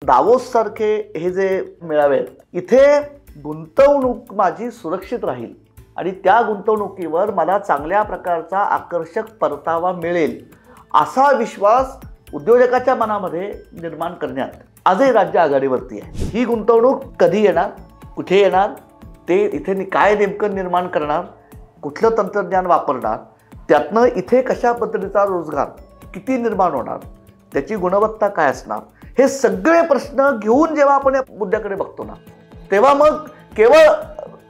Davos सारखे हे जे मेळावे आहेत, इथे गुंतवणूक माझी सुरक्षित राहील आणि त्या गुंतवणुकीवर मला चांगल्या प्रकारचा आकर्षक परतावा मिळेल असा विश्वास उद्योजकाच्या मनामध्ये निर्माण करण्यात आजही राज्य आघाडीवरती आहे. ही गुंतवणूक कधी येणार, कुठे येणार, ते इथे काय नेमकं निर्माण करणार, कुठलं तंत्रज्ञान वापरणार, त्यातनं इथे कशा पद्धतीचा रोजगार किती निर्माण होणार, त्याची गुणवत्ता काय असणार, हे सगळे प्रश्न घेऊन जेव्हा आपण या मुद्द्याकडे बघतो ना, तेव्हा मग केवळ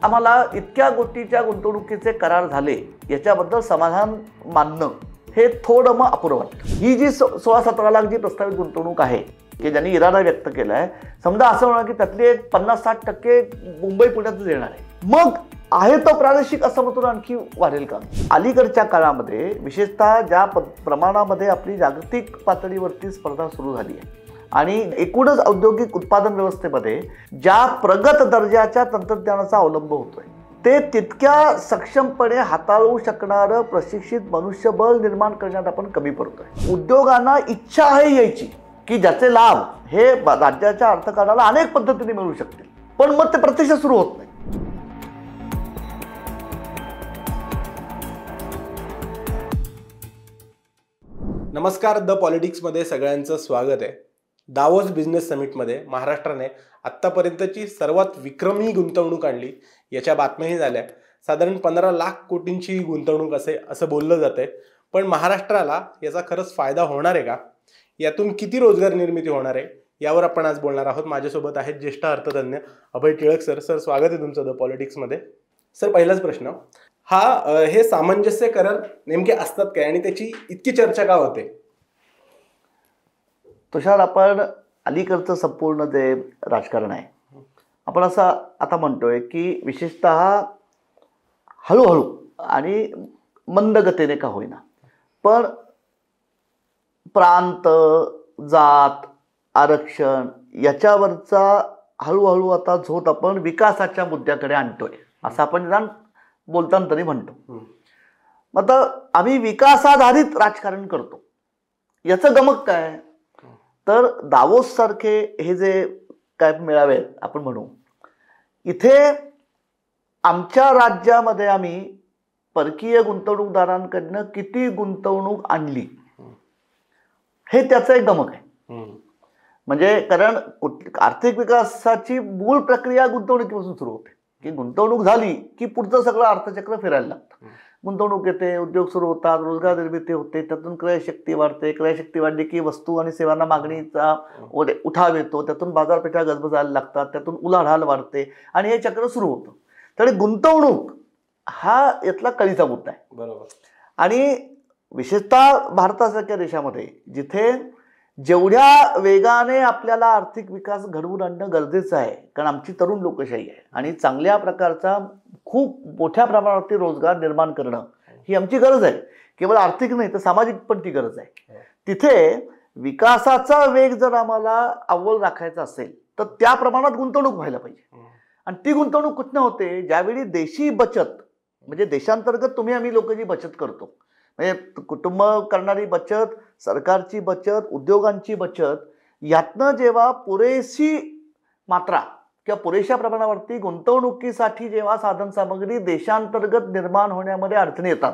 आम्हाला इतक्या कोटीच्या गुंतवणुकीचे करार झाले याच्याबद्दल समाधान मानणं हे थोडं मग अपुरं वाटतं. ही जी 16-17 लाख जी प्रस्तावित गुंतवणूक आहे की ज्यांनी इरादा व्यक्त केला आहे, समजा असं म्हणा की त्यातली एक 50-60% मुंबई पुण्यातच येणार आहे, मग आहे तो प्रादेशिक असमतोल आणखी वाढेल का? अलीकडच्या काळामध्ये विशेषतः ज्या प्रमाणामध्ये आपली जागतिक पातळीवरती स्पर्धा सुरू झाली आहे आणि एकूणच औद्योगिक उत्पादन व्यवस्थेमध्ये ज्या प्रगत दर्जाच्या तंत्रज्ञानाचा अवलंब होतोय, ते तितक्या सक्षमपणे हाताळू शकणारं प्रशिक्षित मनुष्यबळ निर्माण करण्यात आपण कमी पडतोय. उद्योगांना इच्छा आहे यायची की ज्याचे लाभ हे राज्याच्या अर्थकारणाला अनेक पद्धतीने मिळू शकतील, पण मग ते प्रत्यक्ष सुरू होत नाही. नमस्कार, द पॉलिटिक्समध्ये सगळ्यांचं स्वागत आहे. दावोस बिझनेस समिटमध्ये महाराष्ट्राने आत्तापर्यंतची सर्वात विक्रमी गुंतवणूक आणली याच्या बातम्याही झाल्या. साधारण 15 लाख कोटींची गुंतवणूक असं बोललं जाते. पण महाराष्ट्राला याचा खरंच फायदा होणार आहे का? यातून किती रोजगार निर्मिती होणार आहे यावर आपण आज बोलणार आहोत. माझ्यासोबत आहेत ज्येष्ठ अर्थतज्ञ अभय टिळक सर. सर, स्वागत आहे तुमचं द पॉलिटिक्समध्ये. सर, पहिलाच प्रश्न, हे सामंजस्य करार नेमके असतात काय आणि त्याची इतकी चर्चा का होते? तुषार, आपण अलीकडचं संपूर्ण जे राजकारण आहे, आपण असं आता म्हणतोय की विशेषतः हळूहळू आणि मंद गतीने का होईना, पण प्रांत, जात, आरक्षण याच्यावरचा हळूहळू आता झोत आपण विकासाच्या मुद्द्याकडे आणतोय असं आपण निदान बोलताना तरी म्हणतो. मग आता आम्ही विकासाधारित राजकारण करतो, याचं गमक काय? तर दावोस सारखे हे जे काय मेळावे आहेत आपण म्हणू, इथे आमच्या राज्यामध्ये आम्ही परकीय गुंतवणूकदारांकडनं किती गुंतवणूक आणली हे त्याचं एक गमक आहे. म्हणजे कारण आर्थिक विकासाची मूळ प्रक्रिया गुंतवणुकीपासून सुरू होते की गुंतवणूक झाली की पुढचं सगळं अर्थचक्र फिरायला लागतं. गुंतवणूक येते, उद्योग सुरू होतात, रोजगार निर्मिती होते, त्यातून क्रयशक्ती वाढते, क्रयशक्ती वाढली की वस्तू आणि सेवांना मागणीचा उठाव येतो, त्यातून बाजारपेठा गजबजायला लागतात, त्यातून उलाढाल वाढते आणि हे चक्र सुरू होतं. तर गुंतवणूक हा यातला कळीचा मुद्दा आहे. बरोबर. आणि विशेषतः भारतासारख्या देशामध्ये जिथे जेवढ्या वेगाने आपल्याला आर्थिक विकास घडवून आणणं गरजेचं आहे, कारण आमची तरुण लोकशाही आहे आणि चांगल्या प्रकारचा खूप मोठ्या प्रमाणावरती रोजगार निर्माण करणं ही आमची गरज आहे. केवळ आर्थिक नाही तर सामाजिक पण ती गरज आहे. तिथे विकासाचा वेग जर आम्हाला अव्वल राखायचा असेल तर त्या प्रमाणात गुंतवणूक व्हायला पाहिजे. आणि ती गुंतवणूक कुठनं होते? ज्यावेळी देशी बचत, म्हणजे देशांतर्गत तुम्ही आम्ही लोक जी बचत करतो, म्हणजे कुटुंब करणारी बचत, सरकारची बचत, उद्योगांची बचत, यातनं जेव्हा पुरेशी मात्रा किंवा पुरेशा प्रमाणावरती गुंतवणुकीसाठी जेव्हा साधनसामग्री देशांतर्गत निर्माण होण्यामध्ये अडचणी येतात,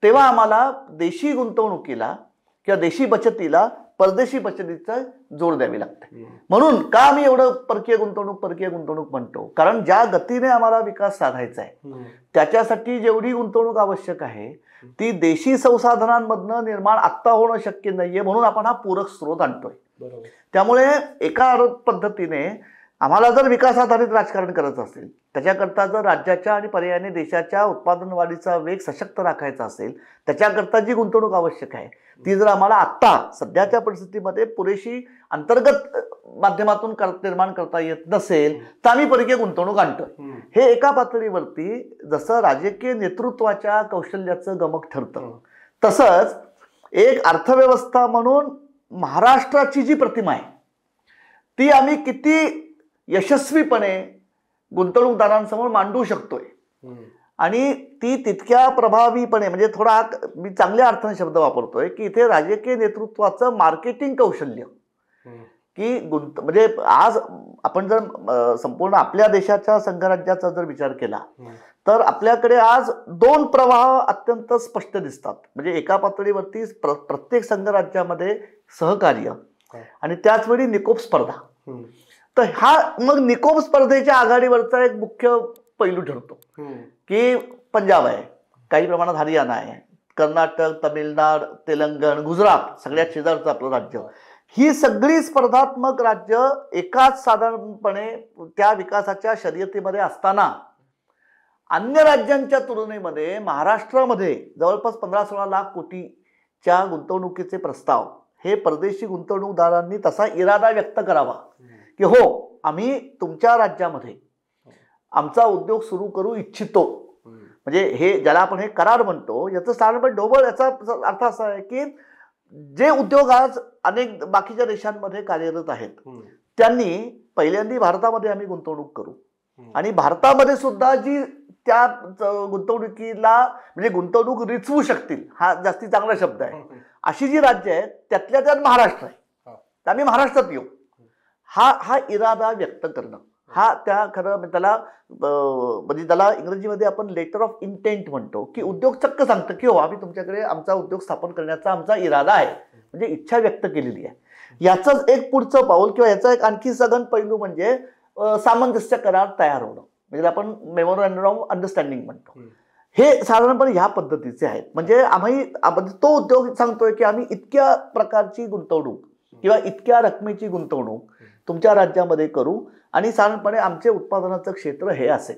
तेव्हा आम्हाला देशी गुंतवणुकीला किंवा देशी बचतीला परदेशी बचतीचा जोड द्यावी लागते. म्हणून का आम्ही एवढं परकीय गुंतवणूक म्हणतो? कारण ज्या गतीने आम्हाला विकास साधायचा आहे त्याच्यासाठी जेवढी गुंतवणूक आवश्यक आहे ती देशी संसाधनांमधनं निर्माण आत्ता होणं शक्य नाहीये, म्हणून आपण हा पूरक स्रोत आणतोय. त्यामुळे एका पद्धतीने आम्हाला जर विकासाधारित राजकारण करायचं असेल, त्याच्याकरता जर राज्याच्या आणि पर्यायाने देशाच्या उत्पादन वाढीचा वेग सशक्त राखायचा असेल, त्याच्याकरता जी गुंतवणूक आवश्यक आहे ती जर आम्हाला आत्ता सध्याच्या परिस्थितीमध्ये पुरेशी अंतर्गत माध्यमातून निर्माण करता येत नसेल तर आम्ही परकीय गुंतवणूक आणतोय. हे एका पातळीवरती जसं राजकीय नेतृत्वाच्या कौशल्याचं गमक ठरतं, तसंच एक अर्थव्यवस्था म्हणून महाराष्ट्राची जी प्रतिमा आहे ती आम्ही किती यशस्वीपणे गुंतवणूकदारांसमोर मांडू शकतोय आणि ती तितक्या प्रभावीपणे, म्हणजे थोडा मी चांगल्या अर्थाने शब्द वापरतोय की इथे राजकीय नेतृत्वाचं मार्केटिंग कौशल्य की म्हणजे आज आपण जर संपूर्ण आपल्या देशाच्या संघराज्याचा जर विचार केला तर आपल्याकडे आज दोन प्रवाह अत्यंत स्पष्ट दिसतात. म्हणजे एका पातळीवरती प्रत्येक संघराज्यामध्ये सहकार्य आणि त्याचवेळी निकोप स्पर्धा. तर हा मग निकोप स्पर्धेच्या आघाडीवरचा एक मुख्य पैलू ठरतो की पंजाब आहे, काही प्रमाणात हरियाणा आहे, कर्नाटक, तामिळनाड, तेलंगण, गुजरात, सगळ्यात शेजारचं आपलं राज्य, ही सगळी स्पर्धात्मक राज्य एकाच साधारणपणे त्या विकासाच्या शर्यतीमध्ये असताना अन्य राज्यांच्या तुलनेमध्ये महाराष्ट्रामध्ये जवळपास 15-16 लाख कोटीच्या गुंतवणुकीचे प्रस्ताव हे परदेशी गुंतवणूकदारांनी तसा इरादा व्यक्त करावा की हो, आम्ही तुमच्या राज्यामध्ये आमचा उद्योग सुरू करू इच्छितो. म्हणजे हे ज्याला आपण हे करार म्हणतो, याचं साधारणपणे ढोबळ याचा अर्थ असा आहे की जे उद्योग आज अनेक बाकीच्या देशांमध्ये कार्यरत आहेत त्यांनी पहिल्यांदा भारतामध्ये आम्ही गुंतवणूक करू आणि भारतामध्ये सुद्धा जी त्या गुंतवणुकीला म्हणजे गुंतवणूक रिचवू शकतील, हा जास्ती चांगला शब्द आहे, अशी जी राज्य आहेत त्यातल्या त्यात महाराष्ट्र आहे, तर आम्ही महाराष्ट्रात येऊ, हा इरादा व्यक्त करणं, हा त्या खरं त्याला म्हणजे त्याला इंग्रजीमध्ये आपण लेटर ऑफ इंटेंट म्हणतो की उद्योग चक्क सांगतं की हो, आम्ही तुमच्याकडे आमचा उद्योग स्थापन करण्याचा आमचा इरादा आहे, म्हणजे इच्छा व्यक्त केलेली आहे. याचंच एक पुढचं पाऊल किंवा याचा एक आणखी सघन पैलू म्हणजे सामंजस्य करार तयार होणं, म्हणजे आपण मेमोरँडम ऑफ अंडरस्टँडिंग म्हणतो. हे साधारणपणे ह्या पद्धतीचे आहेत. म्हणजे आम्ही तो उद्योग सांगतोय की आम्ही इतक्या प्रकारची गुंतवणूक किंवा इतक्या रकमेची गुंतवणूक तुमच्या राज्यामध्ये करू आणि साधारणपणे आमचे उत्पादनाचं क्षेत्र हे असेल,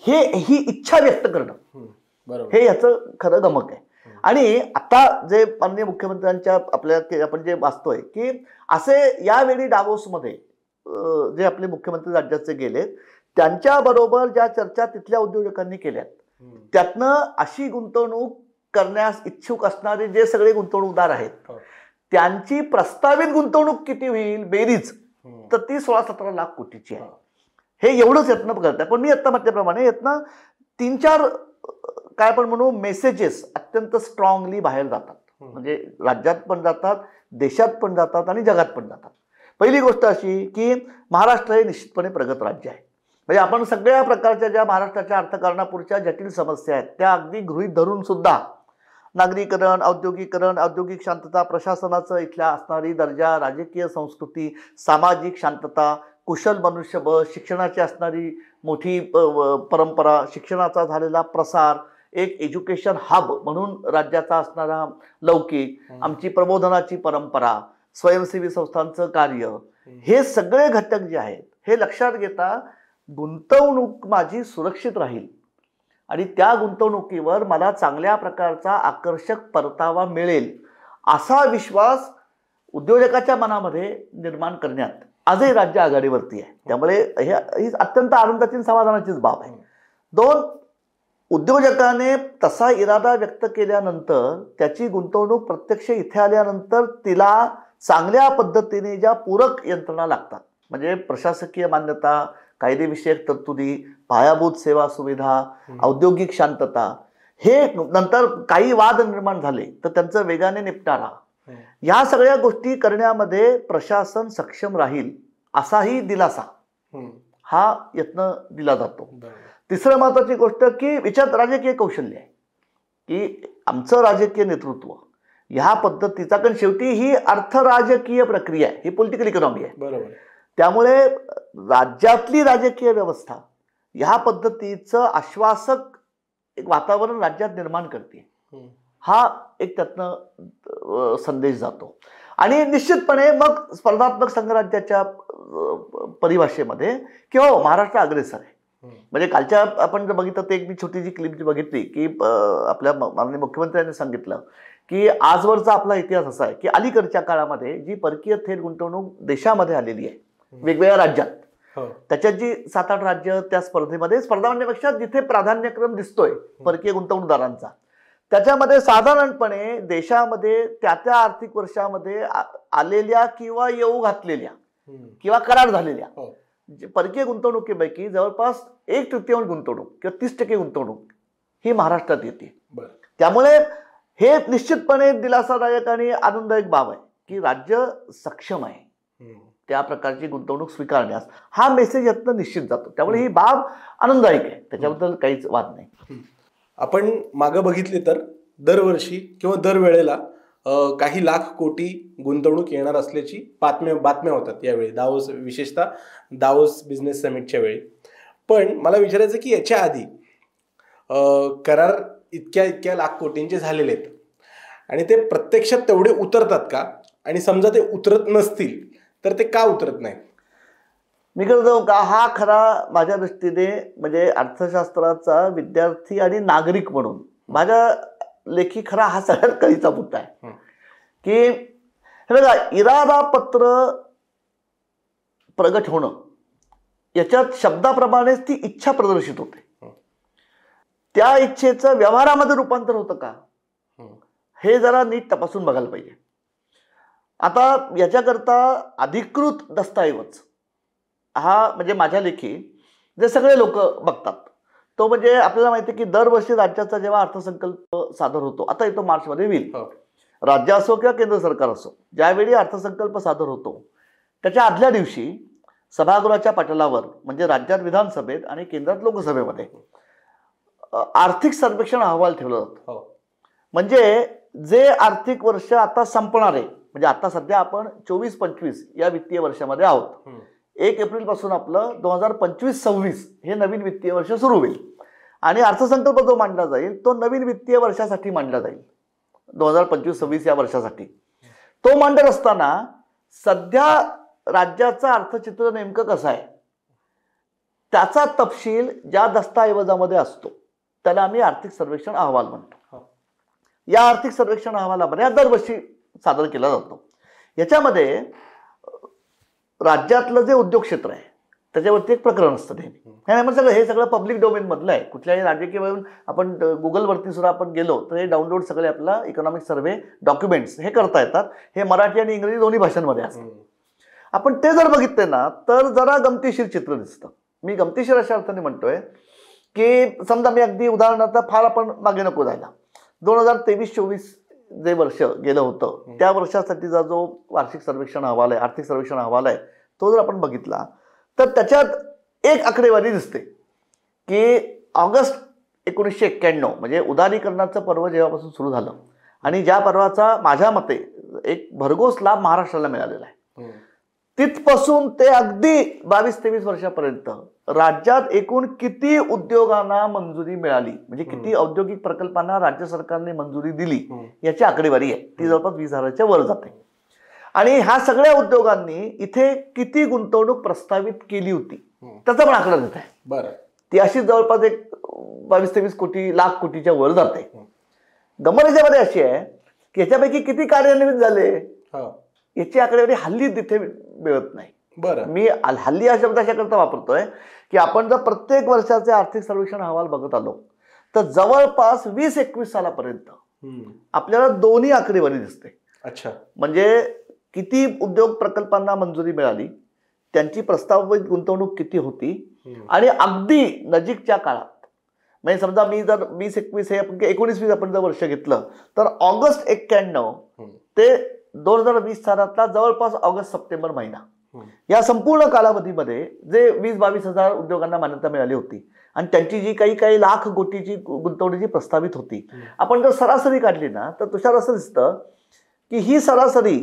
ही इच्छा व्यक्त करणं, हे याचं खरं गमक आहे. आणि आता जे माननीय मुख्यमंत्र्यांच्या आपण जे वाचतोय की असे यावेळी डावोसमध्ये जे आपले मुख्यमंत्री राज्याचे गेले त्यांच्याबरोबर ज्या चर्चा तिथल्या उद्योजकांनी केल्यात त्यातनं अशी गुंतवणूक करण्यास इच्छुक असणारे जे सगळे गुंतवणूकदार आहेत त्यांची प्रस्तावित गुंतवणूक किती होईल बेरीज, तर ती 16-17 लाख कोटीची आहे. हे एवढंच यत्न करत आहे. पण मी आता म्हटल्याप्रमाणे यातनं 3-4 काय आपण म्हणू मेसेजेस अत्यंत स्ट्रॉंगली बाहेर जातात. म्हणजे राज्यात पण जातात, देशात पण जातात आणि जगात पण जातात. पहिली गोष्ट अशी की महाराष्ट्र हे निश्चितपणे प्रगत राज्य आहे. म्हणजे आपण सगळ्या प्रकारच्या ज्या महाराष्ट्राच्या अर्थकारणापुरच्या जटिल समस्या आहेत त्या अगदी गृहीत धरून सुद्धा नागरीकरण, औद्योगिकरण, औद्योगिक शांतता, प्रशासनाचं इथल्या असणारी दर्जा, राजकीय संस्कृती, सामाजिक शांतता, कुशल मनुष्यबळ, शिक्षणाची असणारी मोठी परंपरा, शिक्षणाचा झालेला प्रसार, एक एज्युकेशन हब म्हणून राज्याचा असणारा लौकिक, आमची प्रबोधनाची परंपरा, स्वयंसेवी संस्थांचं कार्य, हे सगळे घटक जे आहेत हे लक्षात घेता गुंतवणूक माझी सुरक्षित राहील आणि त्या गुंतवणुकीवर मला चांगल्या प्रकारचा आकर्षक परतावा मिळेल असा विश्वास उद्योजकाच्या मनामध्ये निर्माण करण्यात आजही राज्य आघाडीवरती आहे. त्यामुळे ही अत्यंत आनंदाची आणि समाधानाचीच बाब आहे. 2, उद्योजकाने तसा इरादा व्यक्त केल्यानंतर त्याची गुंतवणूक प्रत्यक्ष इथे आल्यानंतर तिला चांगल्या पद्धतीने ज्या पूरक यंत्रणा लागतात, म्हणजे प्रशासकीय मान्यता, कायदेविषयक तरतुदी, पायाभूत सेवा सुविधा, औद्योगिक शांतता, हे नंतर काही वाद निर्माण झाले तर त्यांचं वेगाने निपटारा, या सगळ्या गोष्टी करण्यामध्ये प्रशासन सक्षम राहील असाही दिलासा हा यत्न दिला जातो. तिसरं महत्वाची गोष्ट की विचार राजकीय कौशल्य आहे की आमचं राजकीय नेतृत्व ह्या पद्धतीचा, कारण शेवटी ही अर्थ-राजकीय प्रक्रिया आहे, ही पॉलिटिकल इकॉनॉमी आहे. बरोबर. त्यामुळे राज्यातली राजकीय व्यवस्था ह्या पद्धतीचं आश्वासक एक वातावरण राज्यात निर्माण करते, हा एक त्यातनं संदेश जातो. आणि निश्चितपणे मग स्पर्धात्मक संघराज्याच्या परिभाषेमध्ये की हो, महाराष्ट्र अग्रेसर आहे. म्हणजे कालच्या आपण जर बघितलं तर एक मी छोटी जी क्लिप जी बघितली की आपल्या माननीय मुख्यमंत्र्यांनी सांगितलं की आजवरचा आपला इतिहास असा आहे की अलीकडच्या काळामध्ये जी परकीय थेट गुंतवणूक देशामध्ये आलेली आहे वेगवेगळ्या राज्यात, त्याच्यात जी 7-8 राज्य त्या स्पर्धेमध्ये, स्पर्धा म्हणण्यापेक्षा जिथे प्राधान्यक्रम दिसतोय परकीय गुंतवणूकदारांचा, त्याच्यामध्ये साधारणपणे देशामध्ये त्या आर्थिक वर्षामध्ये आलेल्या किंवा येऊ घातलेल्या किंवा करार झालेल्या परकीय गुंतवणुकीपैकी जवळपास 1/3 गुंतवणूक किंवा 30% गुंतवणूक ही महाराष्ट्रात येते. त्यामुळे हे निश्चितपणे दिलासादायक आणि आनंददायक बाब आहे की राज्य सक्षम आहे. त्या प्रकारची गुंतवणूक स्वीकारण्यास, हा मेसेज यातनं निश्चित जातो. त्यामुळे ही बाब आनंददायक आहे, त्याच्याबद्दल काहीच वाद नाही. आपण मागं बघितले तर दरवर्षी किंवा दरवेळेला काही लाख कोटी गुंतवणूक येणार असल्याची बातम्या होतात यावेळी दावोस, विशेषतः दावोस बिझनेस समिटच्या वेळी. पण मला विचारायचं की याच्या आधी करार इतक्या लाख कोटींचे झालेले आहेत आणि ते प्रत्यक्षात तेवढे उतरतात का, आणि समजा ते उतरत नसतील तर ते का उतरत नाही? मी करतो का, हा खरा माझ्या दृष्टीने म्हणजे अर्थशास्त्राचा विद्यार्थी आणि नागरिक म्हणून माझ्या लेखी खरा हा सगळ्यात कळीचा मुद्दा आहे की हे बघा, इरादा पत्र प्रगट होणं याच्यात शब्दाप्रमाणेच ती इच्छा प्रदर्शित होते. त्या इच्छेचं व्यवहारामध्ये रूपांतर होतं का, हे जरा नीट तपासून बघायला पाहिजे. आता याच्याकरता अधिकृत दस्तऐवज हा म्हणजे माझ्या लेखी जे सगळे लोक बघतात तो म्हणजे आपल्याला माहिती आहे की दरवर्षी राज्याचा जेव्हा अर्थसंकल्प सादर होतो, आता येतो मार्चमध्ये होईल, राज्य असो किंवा केंद्र सरकार असो, ज्यावेळी अर्थसंकल्प सादर होतो त्याच्या आदल्या दिवशी सभागृहाच्या पटलावर म्हणजे राज्यात विधानसभेत आणि केंद्रात लोकसभेमध्ये आर्थिक सर्वेक्षण अहवाल ठेवला जातो. म्हणजे जे आर्थिक वर्ष आता संपणार आहे, म्हणजे आता सध्या आपण 24-25 या वित्तीय वर्षामध्ये आहोत, 1 एप्रिल पासून आपलं 2025-26 हे नवीन वित्तीय वर्ष सुरू होईल आणि अर्थसंकल्प जो मांडला जाईल तो नवीन वित्तीय वर्षासाठी मांडला जाईल, 2025-26 या वर्षासाठी. तो मांडत असताना सध्या राज्याचं अर्थचित्र नेमकं कसं आहे त्याचा तपशील ज्या दस्तऐवजामध्ये असतो त्याला आम्ही आर्थिक सर्वेक्षण अहवाल म्हणतो. या आर्थिक सर्वेक्षण अहवालामध्ये दरवर्षी सादर केला जातो. याच्यामध्ये राज्यातलं जे उद्योग क्षेत्र आहे त्याच्यावरती एक प्रकरण असतं नेहमी. हे सगळं पब्लिक डोमेन मधलं आहे. कुठल्याही राजकीय आपण गुगलवरती सुद्धा आपण गेलो तर हे डाउनलोड सगळे आपला इकॉनॉमिक सर्व्हे डॉक्युमेंट्स हे करता येतात. हे मराठी आणि इंग्रजी दोन्ही भाषांमध्ये असतात. आपण ते जर बघितले ना तर जरा गमतीशीर चित्र दिसतं. मी गमतीशीर अशा अर्थाने म्हणतोय की समजा मी अगदी उदाहरणार्थ फार आपण मागे नको जायला, 2023-24 जे वर्ष गेलं होतं त्या वर्षासाठीचा जो वार्षिक सर्वेक्षण अहवाल आहे, आर्थिक सर्वेक्षण अहवाल आहे, तो जर आपण बघितला तर त्याच्यात एक आकडेवारी दिसते की ऑगस्ट 1991 म्हणजे उदारीकरणाचं पर्व जेव्हापासून सुरू झालं आणि ज्या पर्वाचा माझ्या मते एक भरघोस लाभ महाराष्ट्राला मिळालेला आहे, तिथपासून ते अगदी 22-23 वर्षापर्यंत राज्यात एकूण किती उद्योगांना मंजुरी मिळाली, म्हणजे किती औद्योगिक प्रकल्पांना राज्य सरकारने मंजुरी दिली याची आकडेवारी आहे. ती जवळपास 20,000च्या वर जाते. आणि ह्या सगळ्या उद्योगांनी इथे किती गुंतवणूक प्रस्तावित केली होती त्याचा पण आकडा देत आहे. बरं, ती अशी जवळपास एक 22-23 लाख कोटीच्या वर जाते. गंमत याच्यामध्ये अशी आहे की याच्यापैकी किती कार्यान्वित झाले याची आकडेवारी हल्ली तिथे मिळत नाही. बरं, मी हल्ली हा शब्द अशाकरता वापरतोय की आपण जर प्रत्येक वर्षाचे आर्थिक सर्वेक्षण अहवाल बघत आलो तर जवळपास 20-21 सालापर्यंत आपल्याला दोन्ही आकडेवारी दिसते. अच्छा, म्हणजे किती उद्योग प्रकल्पांना मंजुरी मिळाली, त्यांची प्रस्तावित गुंतवणूक किती होती, आणि अगदी नजीकच्या काळात म्हणजे समजा मी जर 20-21 हे 19-20 आपण जर वर्ष घेतलं तर ऑगस्ट 91 ते 2020 सालातला जवळपास ऑगस्ट-सप्टेंबर महिना या संपूर्ण कालावधीमध्ये जे 20-22 हजार उद्योगांना मान्यता मिळाली होती आणि त्यांची जी काही लाख कोटीची गुंतवणुकीची प्रस्तावित होती, आपण जर सरासरी काढली ना तर तुषार असं दिसतं की ही सरासरी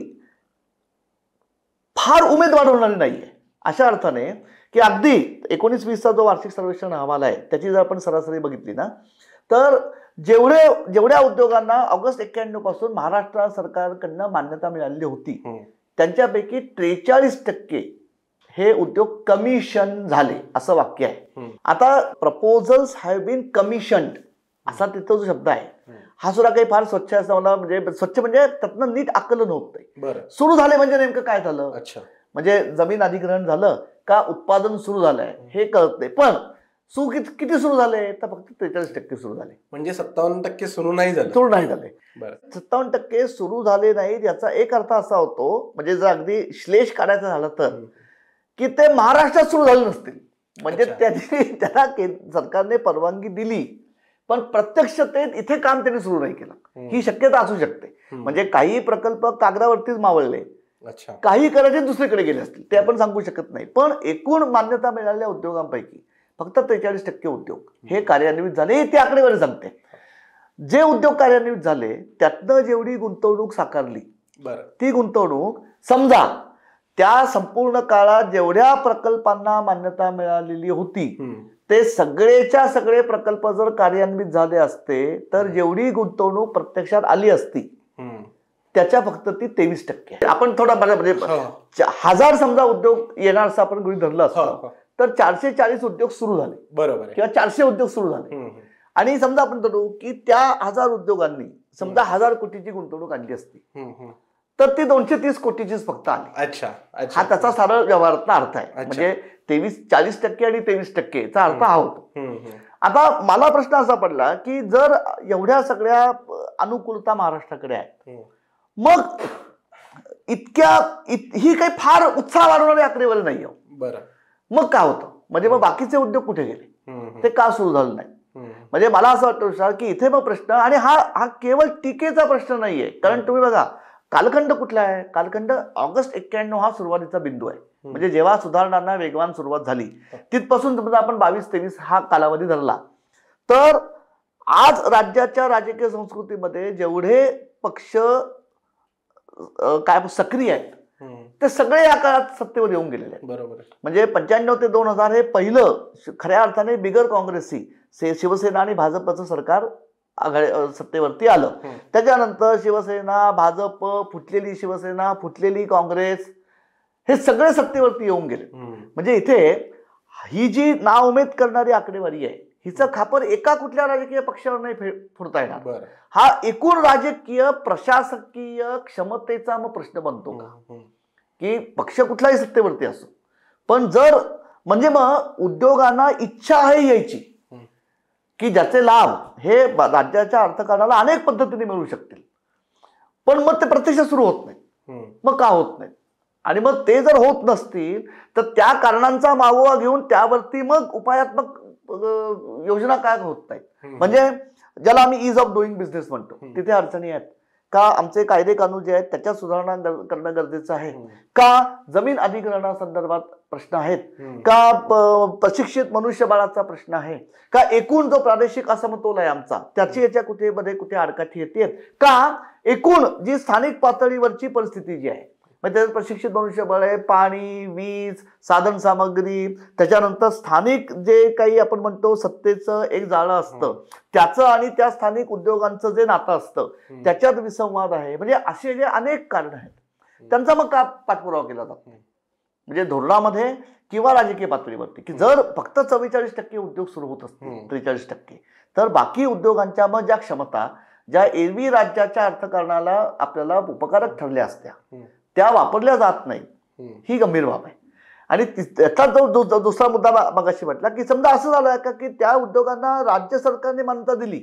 फार उमेद वाढवणारी नाहीये. अशा अर्थाने की अगदी 19-20चा जो वार्षिक सर्वेक्षण अहवाल आहे त्याची जर आपण सरासरी बघितली ना तर जेवढ्या उद्योगांना ऑगस्ट 91 पासून महाराष्ट्र सरकारकडनं मान्यता मिळालेली होती त्यांच्यापैकी 43% हे उद्योग कमिशन झाले असं वाक्य आहे. आता प्रपोजल्स हॅव बीन कमिशन्ड असा तिथं जो शब्द आहे हा सुद्धा काही फार स्वच्छ असं मला म्हणजे स्वच्छ म्हणजे त्यातनं नीट आकलन होत नाही. सुरू झाले म्हणजे नेमकं काय झालं, अच्छा, म्हणजे जमीन अधिग्रहण झालं का उत्पादन सुरू झालंय हे कळत नाही. पण किती सुरू झाले तर फक्त 43% सुरू झाले, म्हणजे 57% सुरू नाही झाले. 57% सुरू झाले नाहीत याचा एक अर्थ असा होतो, म्हणजे जर अगदी श्लेष काढायचं झालं तर की ते महाराष्ट्रात सुरू झाले नसतील, म्हणजे त्याला सरकारने परवानगी दिली पण प्रत्यक्ष ते इथे काम त्यांनी सुरू नाही केलं, ही शक्यता असू शकते. म्हणजे काही प्रकल्प कागदावरतीच मावळले अच्छा. काही करायचे दुसरीकडे गेले असतील ते आपण सांगू शकत नाही. पण एकूण मान्यता मिळालेल्या उद्योगांपैकी फक्त 43% उद्योग हे कार्यान्वित झाले. ती आकडेवारी सांगते. जे उद्योग कार्यान्वित झाले त्यातनं जेवढी गुंतवणूक साकारली ती गुंतवणूक समजा त्या संपूर्ण काळात जेवढ्या प्रकल्पांना मान्यता मिळालेली होती ते सगळेच्या सगळे प्रकल्प जर कार्यान्वित झाले असते तर जेवढी गुंतवणूक प्रत्यक्षात आली असती त्याच्या फक्त ती 23%. आपण थोडा म्हणजे 1000 समजा उद्योग येणार असं आपण गृहीत धरलं असतं तर 440 उद्योग सुरू झाले. बरोबर. किंवा 400 उद्योग सुरू झाले. आणि समजा आपण धरू की त्या 1000 उद्योगांनी समजा 1000 कोटीची गुंतवणूक आणली असती तर ती 230 कोटीचीच फक्त आली. अच्छा. हा त्याचा सरळ व्यवहारातला अर्थ आहे. म्हणजे 40% आणि 23% चा अर्थ हा होतो. आता मला प्रश्न असा पडला की जर एवढ्या सगळ्या अनुकूलता महाराष्ट्राकडे आहेत मग ही काही फार उत्साह वाढवणारी आकडेवारी नाही. बरं. मग काय होतं म्हणजे मग बाकीचे उद्योग कुठे गेले ते का सुरू झालं नाही. म्हणजे मला असं वाटतं विचार की इथे मग प्रश्न आणि हा केवळ टीकेचा प्रश्न नाहीये. कारण तुम्ही बघा कालखंड कुठला आहे. कालखंड ऑगस्ट 91 हा सुरुवातीचा बिंदू आहे. म्हणजे जेव्हा सुधारणांना वेगवान सुरुवात झाली तिथपासून समजा आपण 22-23 हा कालावधी धरला तर आज राज्याच्या राजकीय संस्कृतीमध्ये जेवढे पक्ष काय सक्रिय आहेत ते सगळे या काळात सत्तेवर येऊन गेलेले आहेत. बरोबर. म्हणजे 95 ते 2000 हे पहिलं खऱ्या अर्थाने बिगर काँग्रेसी शिवसेना आणि भाजपचं सरकार सत्तेवरती आलं. त्याच्यानंतर शिवसेना, भाजप, फुटलेली शिवसेना, फुटलेली काँग्रेस हे सगळे सत्तेवरती येऊन गेले. म्हणजे इथे ही जी नाउमेद करणारी आकडेवारी आहे हिचं खापर एका कुठल्या राजकीय पक्षावर नाही फोडता येणार. हा एकूण राजकीय प्रशासकीय क्षमतेचा मग प्रश्न बनतो का की पक्ष कुठलाही सत्तेवरती असो पण जर म्हणजे मग उद्योगांना इच्छा आहे यायची की ज्याचे लाभ हे राज्याच्या अर्थकारणाला अनेक पद्धतीने मिळू शकतील पण मग ते प्रत्यक्ष सुरू होत नाही. मग का होत नाही आणि मग ते जर होत नसतील तर त्या कारणांचा मागोवा घेऊन त्यावरती मग उपायात्मक योजना काय होत नाहीत. म्हणजे ज्याला आम्ही ईज ऑफ डुईंग बिझनेस म्हणतो तिथे अडचणी आहेत का. आमचे कायदे कानून जे आहेत त्याच्यात सुधारणा करणं गरजेचं आहे का. जमीन अधिग्रहणासंदर्भात प्रश्न आहेत का. प्रशिक्षित मनुष्यबळाचा प्रश्न आहे का. एकूण जो प्रादेशिक असमतोल आहे आमचा त्याची याच्या कुठे आडकाठी येते का. एकूण जी स्थानिक पातळीवरची परिस्थिती जी आहे म्हणजे प्रशिक्षित मनुष्यबळ आहे, पाणी, वीज, साधन सामग्री, त्याच्यानंतर स्थानिक जे काही आपण म्हणतो सत्तेचं एक जाळं असतं त्याचं आणि त्या स्थानिक उद्योगांचं जे नातं असतं त्याच्यात विसंवाद आहे. म्हणजे असे जे अनेक कारण आहेत त्यांचा मग का पाठपुरावा केला जातो म्हणजे धोरणामध्ये किंवा राजकीय पातळीवरती की जर फक्त 44% उद्योग सुरू होत असतील 43% तर बाकी उद्योगांच्या मग ज्या क्षमता ज्या एरवी राज्याच्या अर्थकारणाला आपल्याला उपकारक ठरल्या असत्या त्या वापरल्या जात नाही. ही गंभीर बाब आहे. आणि त्याचा जो दुसरा मुद्दा मगाशी म्हटला की समजा असं झालं का की त्या उद्योगांना राज्य सरकारने मान्यता दिली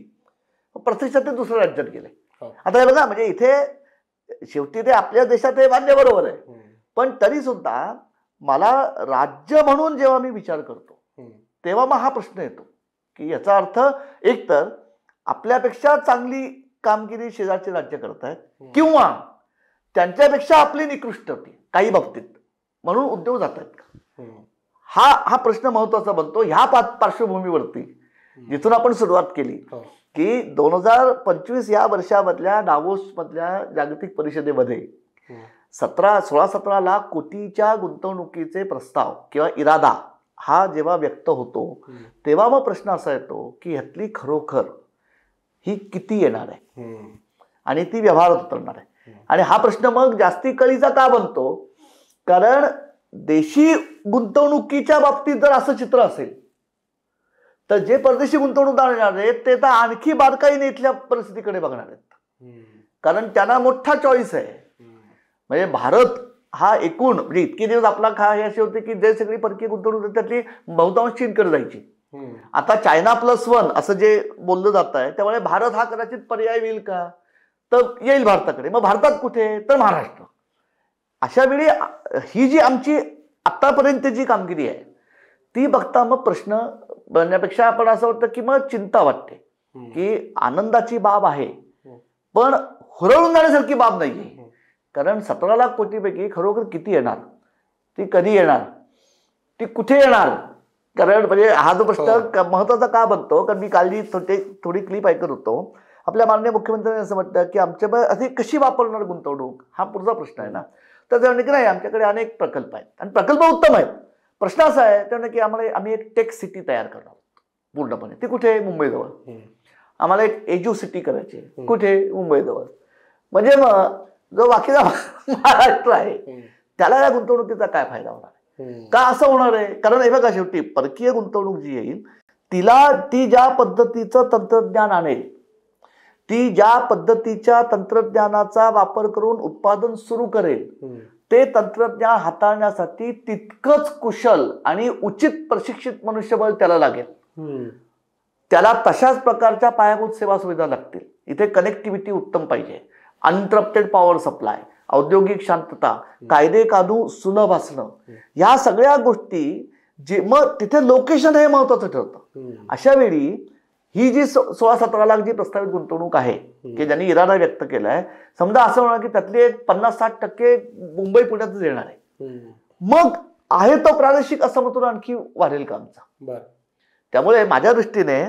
प्रत्यक्षात ते दुसऱ्या राज्यात गेले. आता हे बघा म्हणजे इथे शेवटी ते आपल्या देशात हे मान्य बरोबर आहे पण तरी सुद्धा मला राज्य म्हणून जेव्हा मी विचार करतो तेव्हा मग हा प्रश्न येतो की याचा अर्थ एकतर आपल्यापेक्षा चांगली कामगिरी शेजारचे राज्य करत आहेत किंवा त्यांच्यापेक्षा आपली निकृष्ट होती काही बाबतीत म्हणून उद्योग जात आहेत का. हा प्रश्न महत्वाचा बनतो. ह्या पार्श्वभूमीवरती जिथून आपण सुरुवात केली की 2025 या वर्षामधल्या डावोस मधल्या जागतिक परिषदेमध्ये 16-17 लाख कोटीच्या गुंतवणुकीचे प्रस्ताव किंवा इरादा हा जेव्हा व्यक्त होतो तेव्हा मग प्रश्न असा येतो की ह्यातली खरोखर ही किती येणार आहे आणि ती व्यवहारात उतरणार आहे. आणि हा प्रश्न मग जास्ती कळीचा का बनतो कारण देशी गुंतवणुकीच्या बाबतीत जर असं चित्र असेल तर जे परदेशी गुंतवणूकदार येणार आहेत ते तर आणखी बारकाईने इथल्या परिस्थितीकडे बघणार आहेत कारण त्यांना मोठा चॉईस आहे. म्हणजे भारत हा एकूण म्हणजे इतके दिवस आपला खा हे असे होते की जे सगळी परकीय गुंतवणूक त्यातली बहुतांश चीनकडे जायची. आता चायना +1 असं जे बोललं जात आहे त्यामुळे भारत हा कदाचित पर्याय येईल का तर येईल भारताकडे. मग भारतात कुठे तर महाराष्ट्र. अशा वेळी ही जी आमची आतापर्यंतची कामगिरी आहे ती बघता मग प्रश्न बनण्यापेक्षा आपण असं वाटतं की मग चिंता वाटते की आनंदाची बाब आहे पण हुरळून जाण्यासारखी बाब नाहीये कारण 17 लाख कोटीपैकी खरोखर किती येणार, ती कधी येणार, ती कुठे येणार. कारण म्हणजे हा जो प्रश्न महत्वाचा का बनतो, कारण मी काल जी थोडी क्लिप ऐकत होतो, आपल्या माननीय मुख्यमंत्र्यांनी असं म्हटलं की आमच्या अशी कशी वापरणार गुंतवणूक, हा पुढचा प्रश्न आहे ना. तर ते म्हणणे की नाही, आमच्याकडे अनेक प्रकल्प आहेत आणि प्रकल्प उत्तम आहेत. प्रश्न असा आहे ते की आम्ही एक टेक सिटी तयार करणार आहोत पूर्णपणे. ती कुठे, मुंबईजवळ. आम्हाला एक एज्यू सिटी करायची, कुठे, मुंबईजवळ. म्हणजे मग जो बाकीचा महाराष्ट्र आहे त्याला या गुंतवणुकीचा काय फायदा होणार आहे, का असं होणार आहे. कारण हे बघा, शेवटी परकीय गुंतवणूक जी येईल ती ज्या पद्धतीचं तंत्रज्ञान आणेल, ती ज्या पद्धतीच्या तंत्रज्ञानाचा वापर करून उत्पादन सुरू करेल, ते तंत्रज्ञान हाताळण्यासाठी तितकंच कुशल आणि उचित प्रशिक्षित मनुष्यबळ त्याला लागेल. त्याला तशाच प्रकारच्या पायाभूत सेवा सुविधा लागतील. इथे कनेक्टिव्हिटी उत्तम पाहिजे, अनइंटरप्टेड पॉवर सप्लाय, औद्योगिक शांतता, कायदे कानून सुलभ असणं, या सगळ्या गोष्टी मग तिथे लोकेशन हे महत्वाचं ठरतं. अशा वेळी ही जी 16-17 लाख जी प्रस्तावित गुंतवणूक आहे की ज्यांनी इरादा व्यक्त केलाय, समजा असं म्हणा की त्यातले 50-60% मुंबई पुण्यातच येणार आहे, मग आहे तो प्रादेशिक असमतोल आणखी वाढेल का आमचा. त्यामुळे माझ्या दृष्टीने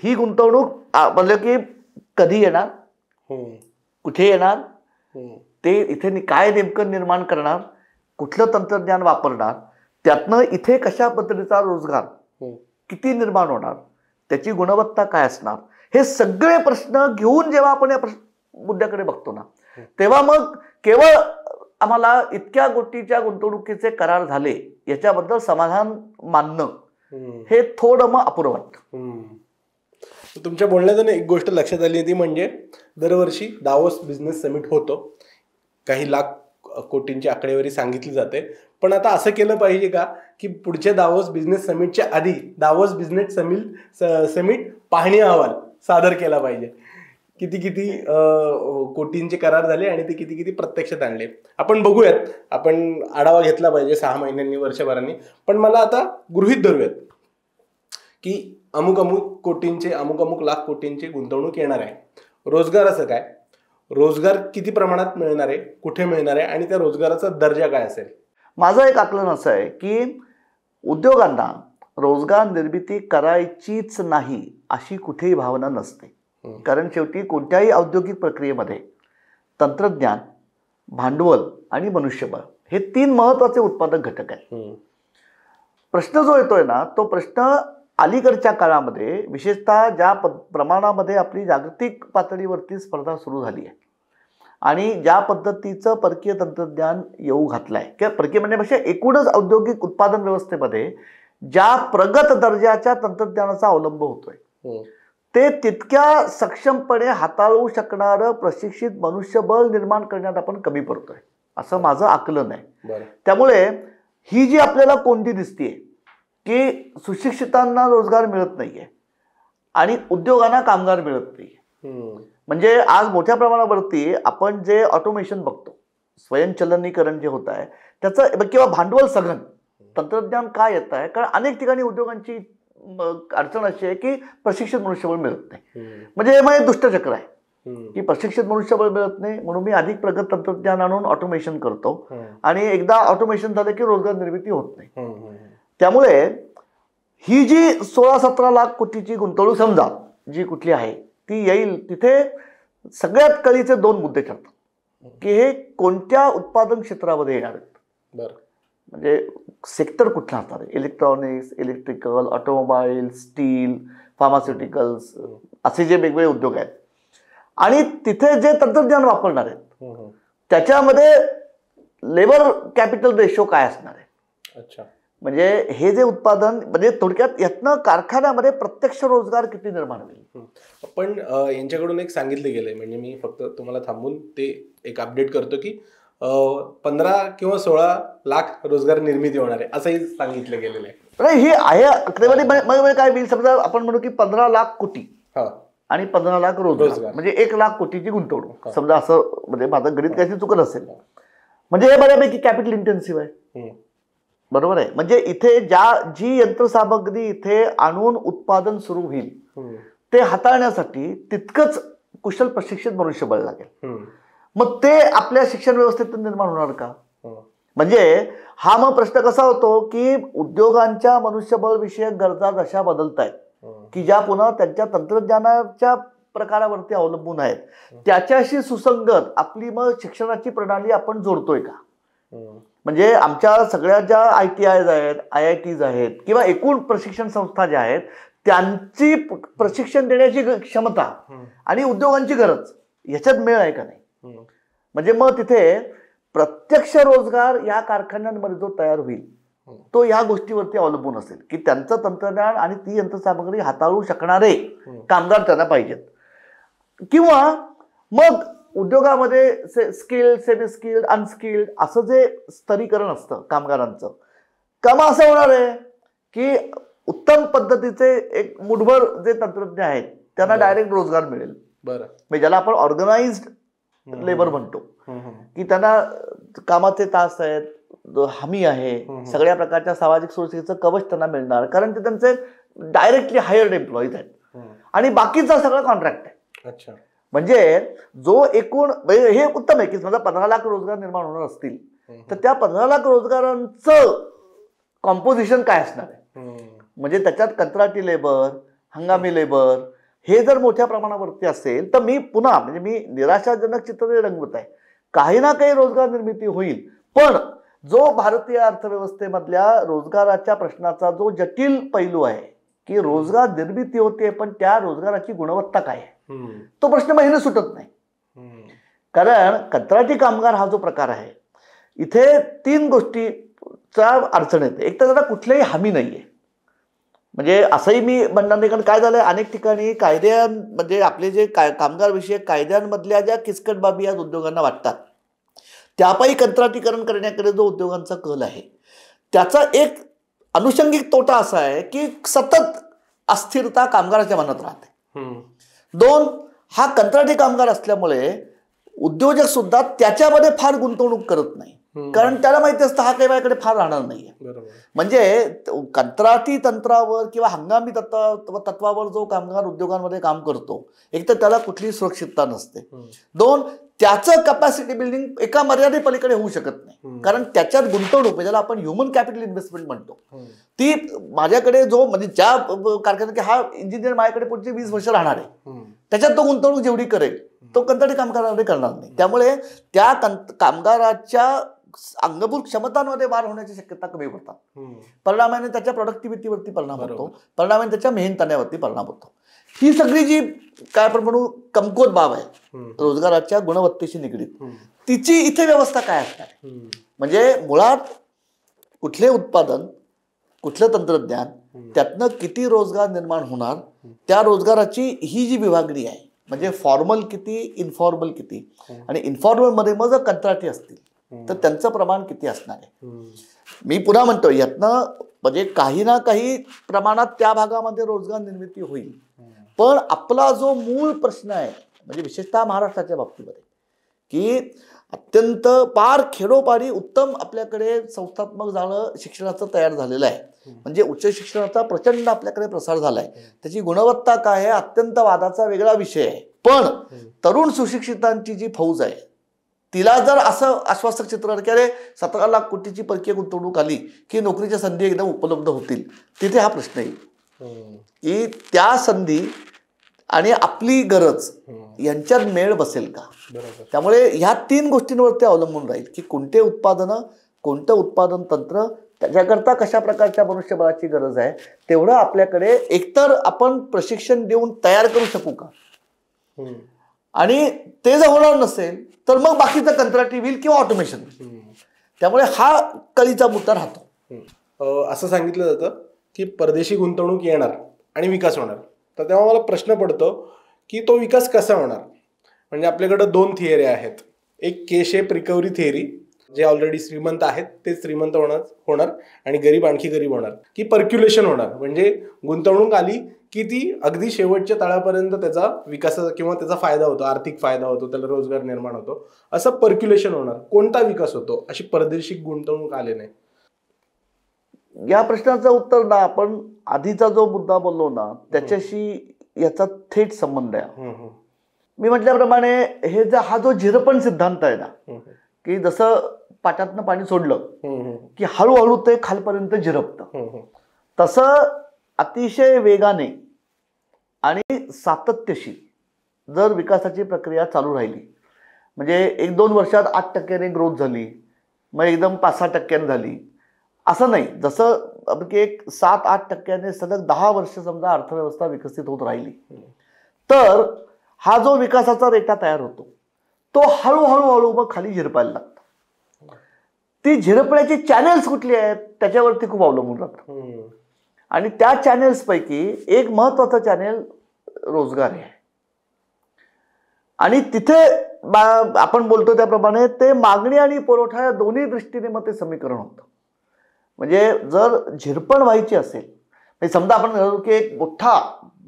ही गुंतवणूक म्हणजे की कधी येणार, कुठे येणार, ते इथे काय नेमकं निर्माण करणार, कुठलं तंत्रज्ञान वापरणार, त्यातनं इथे कशा पद्धतीचा रोजगार किती निर्माण होणार, त्याची गुणवत्ता काय असणार, हे सगळे प्रश्न घेऊन जेव्हा आपण या मुद्द्याकडे बघतो ना, तेव्हा मग केवळ आम्हाला इतक्या कोटीच्या गुंतवणुकीचे करार झाले याच्याबद्दल समाधान मानणं हे थोडं मग अपुरं वाटतं. तुमच्या बोलण्यातून एक गोष्ट लक्षात आली, ती म्हणजे दरवर्षी दावोस बिझनेस समिट होतो, काही लाख कोटींची आकडेवारी सांगितली जाते. पण आता असं केलं पाहिजे का की पुढच्या दावोस बिझनेस समिटच्या आधी दावोस बिझनेस समिट पाहणी अहवाल सादर केला पाहिजे, किती कोटींचे करार झाले आणि ते किती प्रत्यक्षात आणले. आपण बघूयात, आपण आढावा घेतला पाहिजे 6 महिन्यांनी, वर्षभरांनी. पण मला आता गृहीत धरूयात की अमुक लाख कोटींची गुंतवणूक येणार आहे. रोजगाराचं काय, रोजगार किती प्रमाणात मिळणार आहे, कुठे मिळणार आहे आणि त्या रोजगाराचा दर्जा काय असेल. माझं एक आकलन असं आहे की उद्योगांना रोजगार निर्मिती करायचीच नाही अशी कुठेही भावना नसते. कारण शेवटी कोणत्याही औद्योगिक प्रक्रियेमध्ये तंत्रज्ञान, भांडवल आणि मनुष्यबळ हे 3 महत्वाचे उत्पादक घटक आहेत. प्रश्न जो येतोय ना, तो प्रश्न अलीकडच्या काळामध्ये विशेषतः ज्या प्रमाणामध्ये आपली जागतिक पातळीवरती स्पर्धा सुरू झाली आहे आणि ज्या पद्धतीचं परकीय तंत्रज्ञान येऊ घातलंय, किंवा परकीय म्हणण्यापेक्षा एकूणच औद्योगिक उत्पादन व्यवस्थेमध्ये ज्या प्रगत दर्जाच्या तंत्रज्ञानाचा अवलंब होतोय, ते तितक्या सक्षमपणे हाताळू शकणारं प्रशिक्षित मनुष्यबळ निर्माण करण्यात आपण कमी पडतोय, असं माझं आकलन आहे. त्यामुळे ही जी आपल्याला कोंडी दिसतीये की सुशिक्षितांना रोजगार मिळत नाहीये आणि उद्योगांना कामगार मिळत नाहीये. म्हणजे आज मोठ्या प्रमाणावरती आपण जे ऑटोमेशन बघतो, स्वयंचलनीकरण जे होत आहे त्याचं, किंवा भांडवल सघन तंत्रज्ञान काय येत आहे, कारण अनेक ठिकाणी उद्योगांची अडचण अशी आहे की प्रशिक्षित मनुष्यबळ मिळत नाही. म्हणजे हे दुष्टचक्र आहे की प्रशिक्षित मनुष्यबळ मिळत नाही म्हणून मी अधिक प्रगत तंत्रज्ञान आणून ऑटोमेशन करतो आणि एकदा ऑटोमेशन झालं की रोजगार निर्मिती होत नाही. त्यामुळे ही जी 16-17 लाख कोटीची गुंतवणूक समजा जी कुठली आहे ती येईल, तिथे सगळ्यात कळीचे 2 मुद्दे ठरतात की हे कोणत्या उत्पादन क्षेत्रामध्ये येणार आहेत. म्हणजे सेक्टर कुठला असणार आहे, electronics, electrical, automobile, steel, pharmaceuticals, असे जे वेगवेगळे उद्योग आहेत आणि तिथे जे तंत्रज्ञान वापरणार आहेत त्याच्यामध्ये लेबर कॅपिटल रेशो काय असणार आहे. म्हणजे हे जे उत्पादन, म्हणजे थोडक्यात यातनं कारखान्यामध्ये प्रत्यक्ष रोजगार किती निर्माण होईल. पण यांच्याकडून एक सांगितलं गेलंय, म्हणजे मी फक्त तुम्हाला थांबून ते एक अपडेट करतो की 15 किंवा 16 लाख रोजगार निर्मिती होणार आहे असंही सांगितलं गेलेलं आहे. हे आहे आकडेवारी. काय होईल, समजा आपण म्हणू की 15 लाख कोटी आणि 15 लाख रोजगार म्हणजे 1 लाख कोटीची गुंतवणूक समजा, असं म्हणजे माझं गणित काहीतरी चुकत असेल. म्हणजे हे बऱ्यापैकी कॅपिटल इंटेन्सिव्ह आहे, बरोबर आहे. म्हणजे इथे जी यंत्रसामग्री इथे आणून उत्पादन सुरू होईल ते हाताळण्यासाठी तितकंच कुशल प्रशिक्षित मनुष्यबळ लागेल. मग ते आपल्या शिक्षण व्यवस्थेतून निर्माण होणार का? हं. म्हणजे हा मग प्रश्न कसा होतो की उद्योगांच्या मनुष्यबळ विषयक गरजा जशा बदलत आहेत की ज्या पुन्हा त्यांच्या तंत्रज्ञानाच्या प्रकारावरती अवलंबून आहेत, त्याच्याशी सुसंगत आपली मग शिक्षणाची प्रणाली आपण जोडतोय का? म्हणजे आमच्या सगळ्या ज्या ITIs आहेत, IITs आहेत किंवा एकूण प्रशिक्षण संस्था ज्या आहेत त्यांची प्रशिक्षण देण्याची क्षमता आणि उद्योगांची गरज याच्यात मेळ आहे का नाही? म्हणजे मग तिथे प्रत्यक्ष रोजगार या कारखान्यांमध्ये जो तयार होईल तो या गोष्टीवरती अवलंबून असेल की त्यांचं तंत्रज्ञान आणि ती यंत्रसामग्री हाताळू शकणारे कामगार त्यांना पाहिजेत, किंवा मग उद्योगामध्ये स्किल्ड, सेमी स्किल्ड, अनस्किल्ड असं जे स्तरीकरण असतं कामगारांचं, कामं असं होणार आहे की उत्तम पद्धतीचे एक मुठभर जे तंत्रज्ञ आहेत त्यांना डायरेक्ट रोजगार मिळेल. बरं, म्हणजे ज्याला आपण ऑर्गनाइज्ड लेबर म्हणतो की त्यांना कामाचे तास आहेत, हमी आहे, सगळ्या प्रकारच्या सामाजिक सुरक्षेचं कवच त्यांना मिळणार, कारण ते त्यांचे डायरेक्टली हायर्ड एम्प्लॉईज आहेत आणि बाकीचा सगळं कॉन्ट्रॅक्ट आहे. अच्छा. म्हणजे जो एकूण हे उत्तम आहे की समजा 15 लाख रोजगार निर्माण होणार असतील तर त्या 15 लाख रोजगारांचं कॉम्पोजिशन काय असणार आहे? म्हणजे त्याच्यात कंत्राटी लेबर, हंगामी लेबर हे जर मोठ्या प्रमाणावरती असेल तर मी पुन्हा म्हणजे मी निराशाजनक चित्र रंगवत आहे. काही ना काही रोजगार निर्मिती होईल, पण जो भारतीय अर्थव्यवस्थेमधल्या रोजगाराच्या प्रश्नाचा जो जटिल पैलू आहे की रोजगार निर्मिती होते पण त्या रोजगाराची गुणवत्ता काय आहे, तो प्रश्न महिने सुटत नाही. कारण कंत्राटी कामगार हा जो प्रकार आहे इथे 3 गोष्टीचा अडचण येते. एक तर त्याला कुठलीही हमी नाहीये. म्हणजे असंही मी म्हणणार नाही, कारण काय झालंय अनेक ठिकाणी म्हणजे आपले जे कामगार विषयक कायद्यांमधल्या ज्या किचकट बाबी आज उद्योगांना वाटतात त्यापायी कंत्राटीकरण करण्याकडे जो उद्योगांचा कल आहे त्याचा एक अनुषंगिक तोटा असा आहे की सतत अस्थिरता कामगाराच्या मनात राहते. 2, हा कंत्राटी कामगार असल्यामुळे उद्योजक सुद्धा त्याच्यामध्ये फार गुंतवणूक करत नाही, कारण त्याला माहिती असतं हा काही माझ्याकडे फार राहणार नाहीये. म्हणजे कंत्राटी तंत्रावर किंवा हंगामी तत्वावर जो कामगार उद्योगांमध्ये काम करतो, एक तर त्याला कुठलीही सुरक्षितता नसते. 2, त्याचं कॅपॅसिटी बिल्डिंग एका मर्यादेपलीकडे होऊ शकत नाही, कारण त्याच्यात गुंतवणूक ज्याला आपण ह्युमन कॅपिटल इन्व्हेस्टमेंट म्हणतो ती माझ्याकडे जो म्हणजे ज्या कारखान्यात हा इंजिनियर माझ्याकडे पुढचे 20 वर्ष राहणार आहे त्याच्यात तो गुंतवणूक जेवढी करेल तो कंत्राटी कामगारांमध्ये करणार नाही. त्यामुळे त्या कामगाराच्या अंगभूत क्षमतांमध्ये वाढ होण्याची शक्यता कमी होतात. परिणामाने त्याच्या प्रोडक्टिव्हिटीवरती परिणाम होतो, परिणामाने त्याच्या मेहनताण्यावरती परिणाम होतो. ही सगळी जी काय आपण म्हणू कमकुवत बाब आहे रोजगाराच्या गुणवत्तेशी निगडीत, तिची इथे व्यवस्था काय असणार? म्हणजे मुळात कुठले उत्पादन, कुठलं तंत्रज्ञान, त्यातनं किती रोजगार निर्माण होणार, त्या रोजगाराची ही जी विभागणी आहे म्हणजे फॉर्मल किती, इनफॉर्मल किती, आणि इनफॉर्मल मध्ये मग जर कंत्राटी असतील तर त्यांचं प्रमाण किती असणार आहे. मी पुन्हा म्हणतो यातनं म्हणजे काही ना काही प्रमाणात त्या भागामध्ये रोजगार निर्मिती होईल, पण आपला जो मूळ प्रश्न आहे म्हणजे विशेषतः महाराष्ट्राच्या बाबतीमध्ये की अत्यंत पार खेडोपाडी उत्तम आपल्याकडे संस्थात्मक जाणं शिक्षणाचं तयार झालेलं आहे. म्हणजे उच्च शिक्षणाचा प्रचंड आपल्याकडे प्रसार झालाय, त्याची गुणवत्ता काय आहे अत्यंत वादाचा वेगळा विषय आहे. पण तरुण सुशिक्षितांची जी फौज आहे तिला जर असं आश्वासक चित्र की अरे 17 लाख कोटीची परकीय गुंतवणूक आली की नोकरीच्या संधी एकदम उपलब्ध होतील, तिथे हा प्रश्न येईल की त्या संधी आणि आपली गरज यांच्यात मेळ बसेल का. त्यामुळे ह्या 3 गोष्टींवरती अवलंबून राहील की कोणते उत्पादनं, कोणतं उत्पादन तंत्र, त्याच्याकरता कशा प्रकारच्या मनुष्यबळाची गरज आहे, तेवढं आपल्याकडे एकतर आपण प्रशिक्षण देऊन तयार करू शकू का, आणि ते जर होणार नसेल तर मग बाकीचं कंत्राटी होईल किंवा ऑटोमेशन. त्यामुळे हा कळीचा मुद्दा राहतो. असं सांगितलं जातं की परदेशी गुंतवणूक येणार आणि विकास होणार, तर तेव्हा मला प्रश्न पडतो की तो विकास कसा होणार. म्हणजे आपल्याकडे 2 थिअरी आहेत. एक के शेप रिकव्हरी थिअरी, जे ऑलरेडी श्रीमंत आहेत ते श्रीमंत होणार आणि गरीब आणखी गरीब होणार, की पर्क्युलेशन होणार, म्हणजे गुंतवणूक आली की ती अगदी शेवटच्या तळापर्यंत त्याचा विकासाचा किंवा त्याचा फायदा होतो, आर्थिक फायदा होतो, त्याला रोजगार निर्माण होतो, असं पर्क्युलेशन होणार. कोणता विकास होतो अशी परदेशी गुंतवणूक आले नाही. या प्रश्नाचं उत्तर ना आपण आधीचा जो मुद्दा बोललो ना त्याच्याशी याचा थेट संबंध आहे. मी म्हटल्याप्रमाणे हा जो झिरपण सिद्धांत आहे ना, की जसं पाटातनं पाणी सोडलं की हळूहळू ते खालपर्यंत झिरपतं, तसं अतिशय वेगाने आणि सातत्यशीर जर विकासाची प्रक्रिया चालू राहिली, म्हणजे 1-2 वर्षात 8% ग्रोथ झाली, मग एकदम 5-6% झाली, असं नाही. जसं की एक 7-8% सलग 10 वर्ष समजा अर्थव्यवस्था विकसित होत राहिली, तर हा जो विकासाचा रेटा तयार होतो तो हळूहळू मग खाली झिरपायला लागतो. ती झिरपण्याची चॅनेल्स कुठली आहेत त्याच्यावरती खूप अवलंबून राहतं. आणि त्या चॅनेल्स पैकी एक महत्वाचं चॅनेल रोजगार आहे. आणि तिथे आपण बोलतो त्याप्रमाणे ते मागणी आणि पुरवठा या दोन्ही दृष्टीने मग ते समीकरण होतं. म्हणजे जर झिरपण व्हायची असेल, म्हणजे समजा आपण म्हणतो की एक मोठा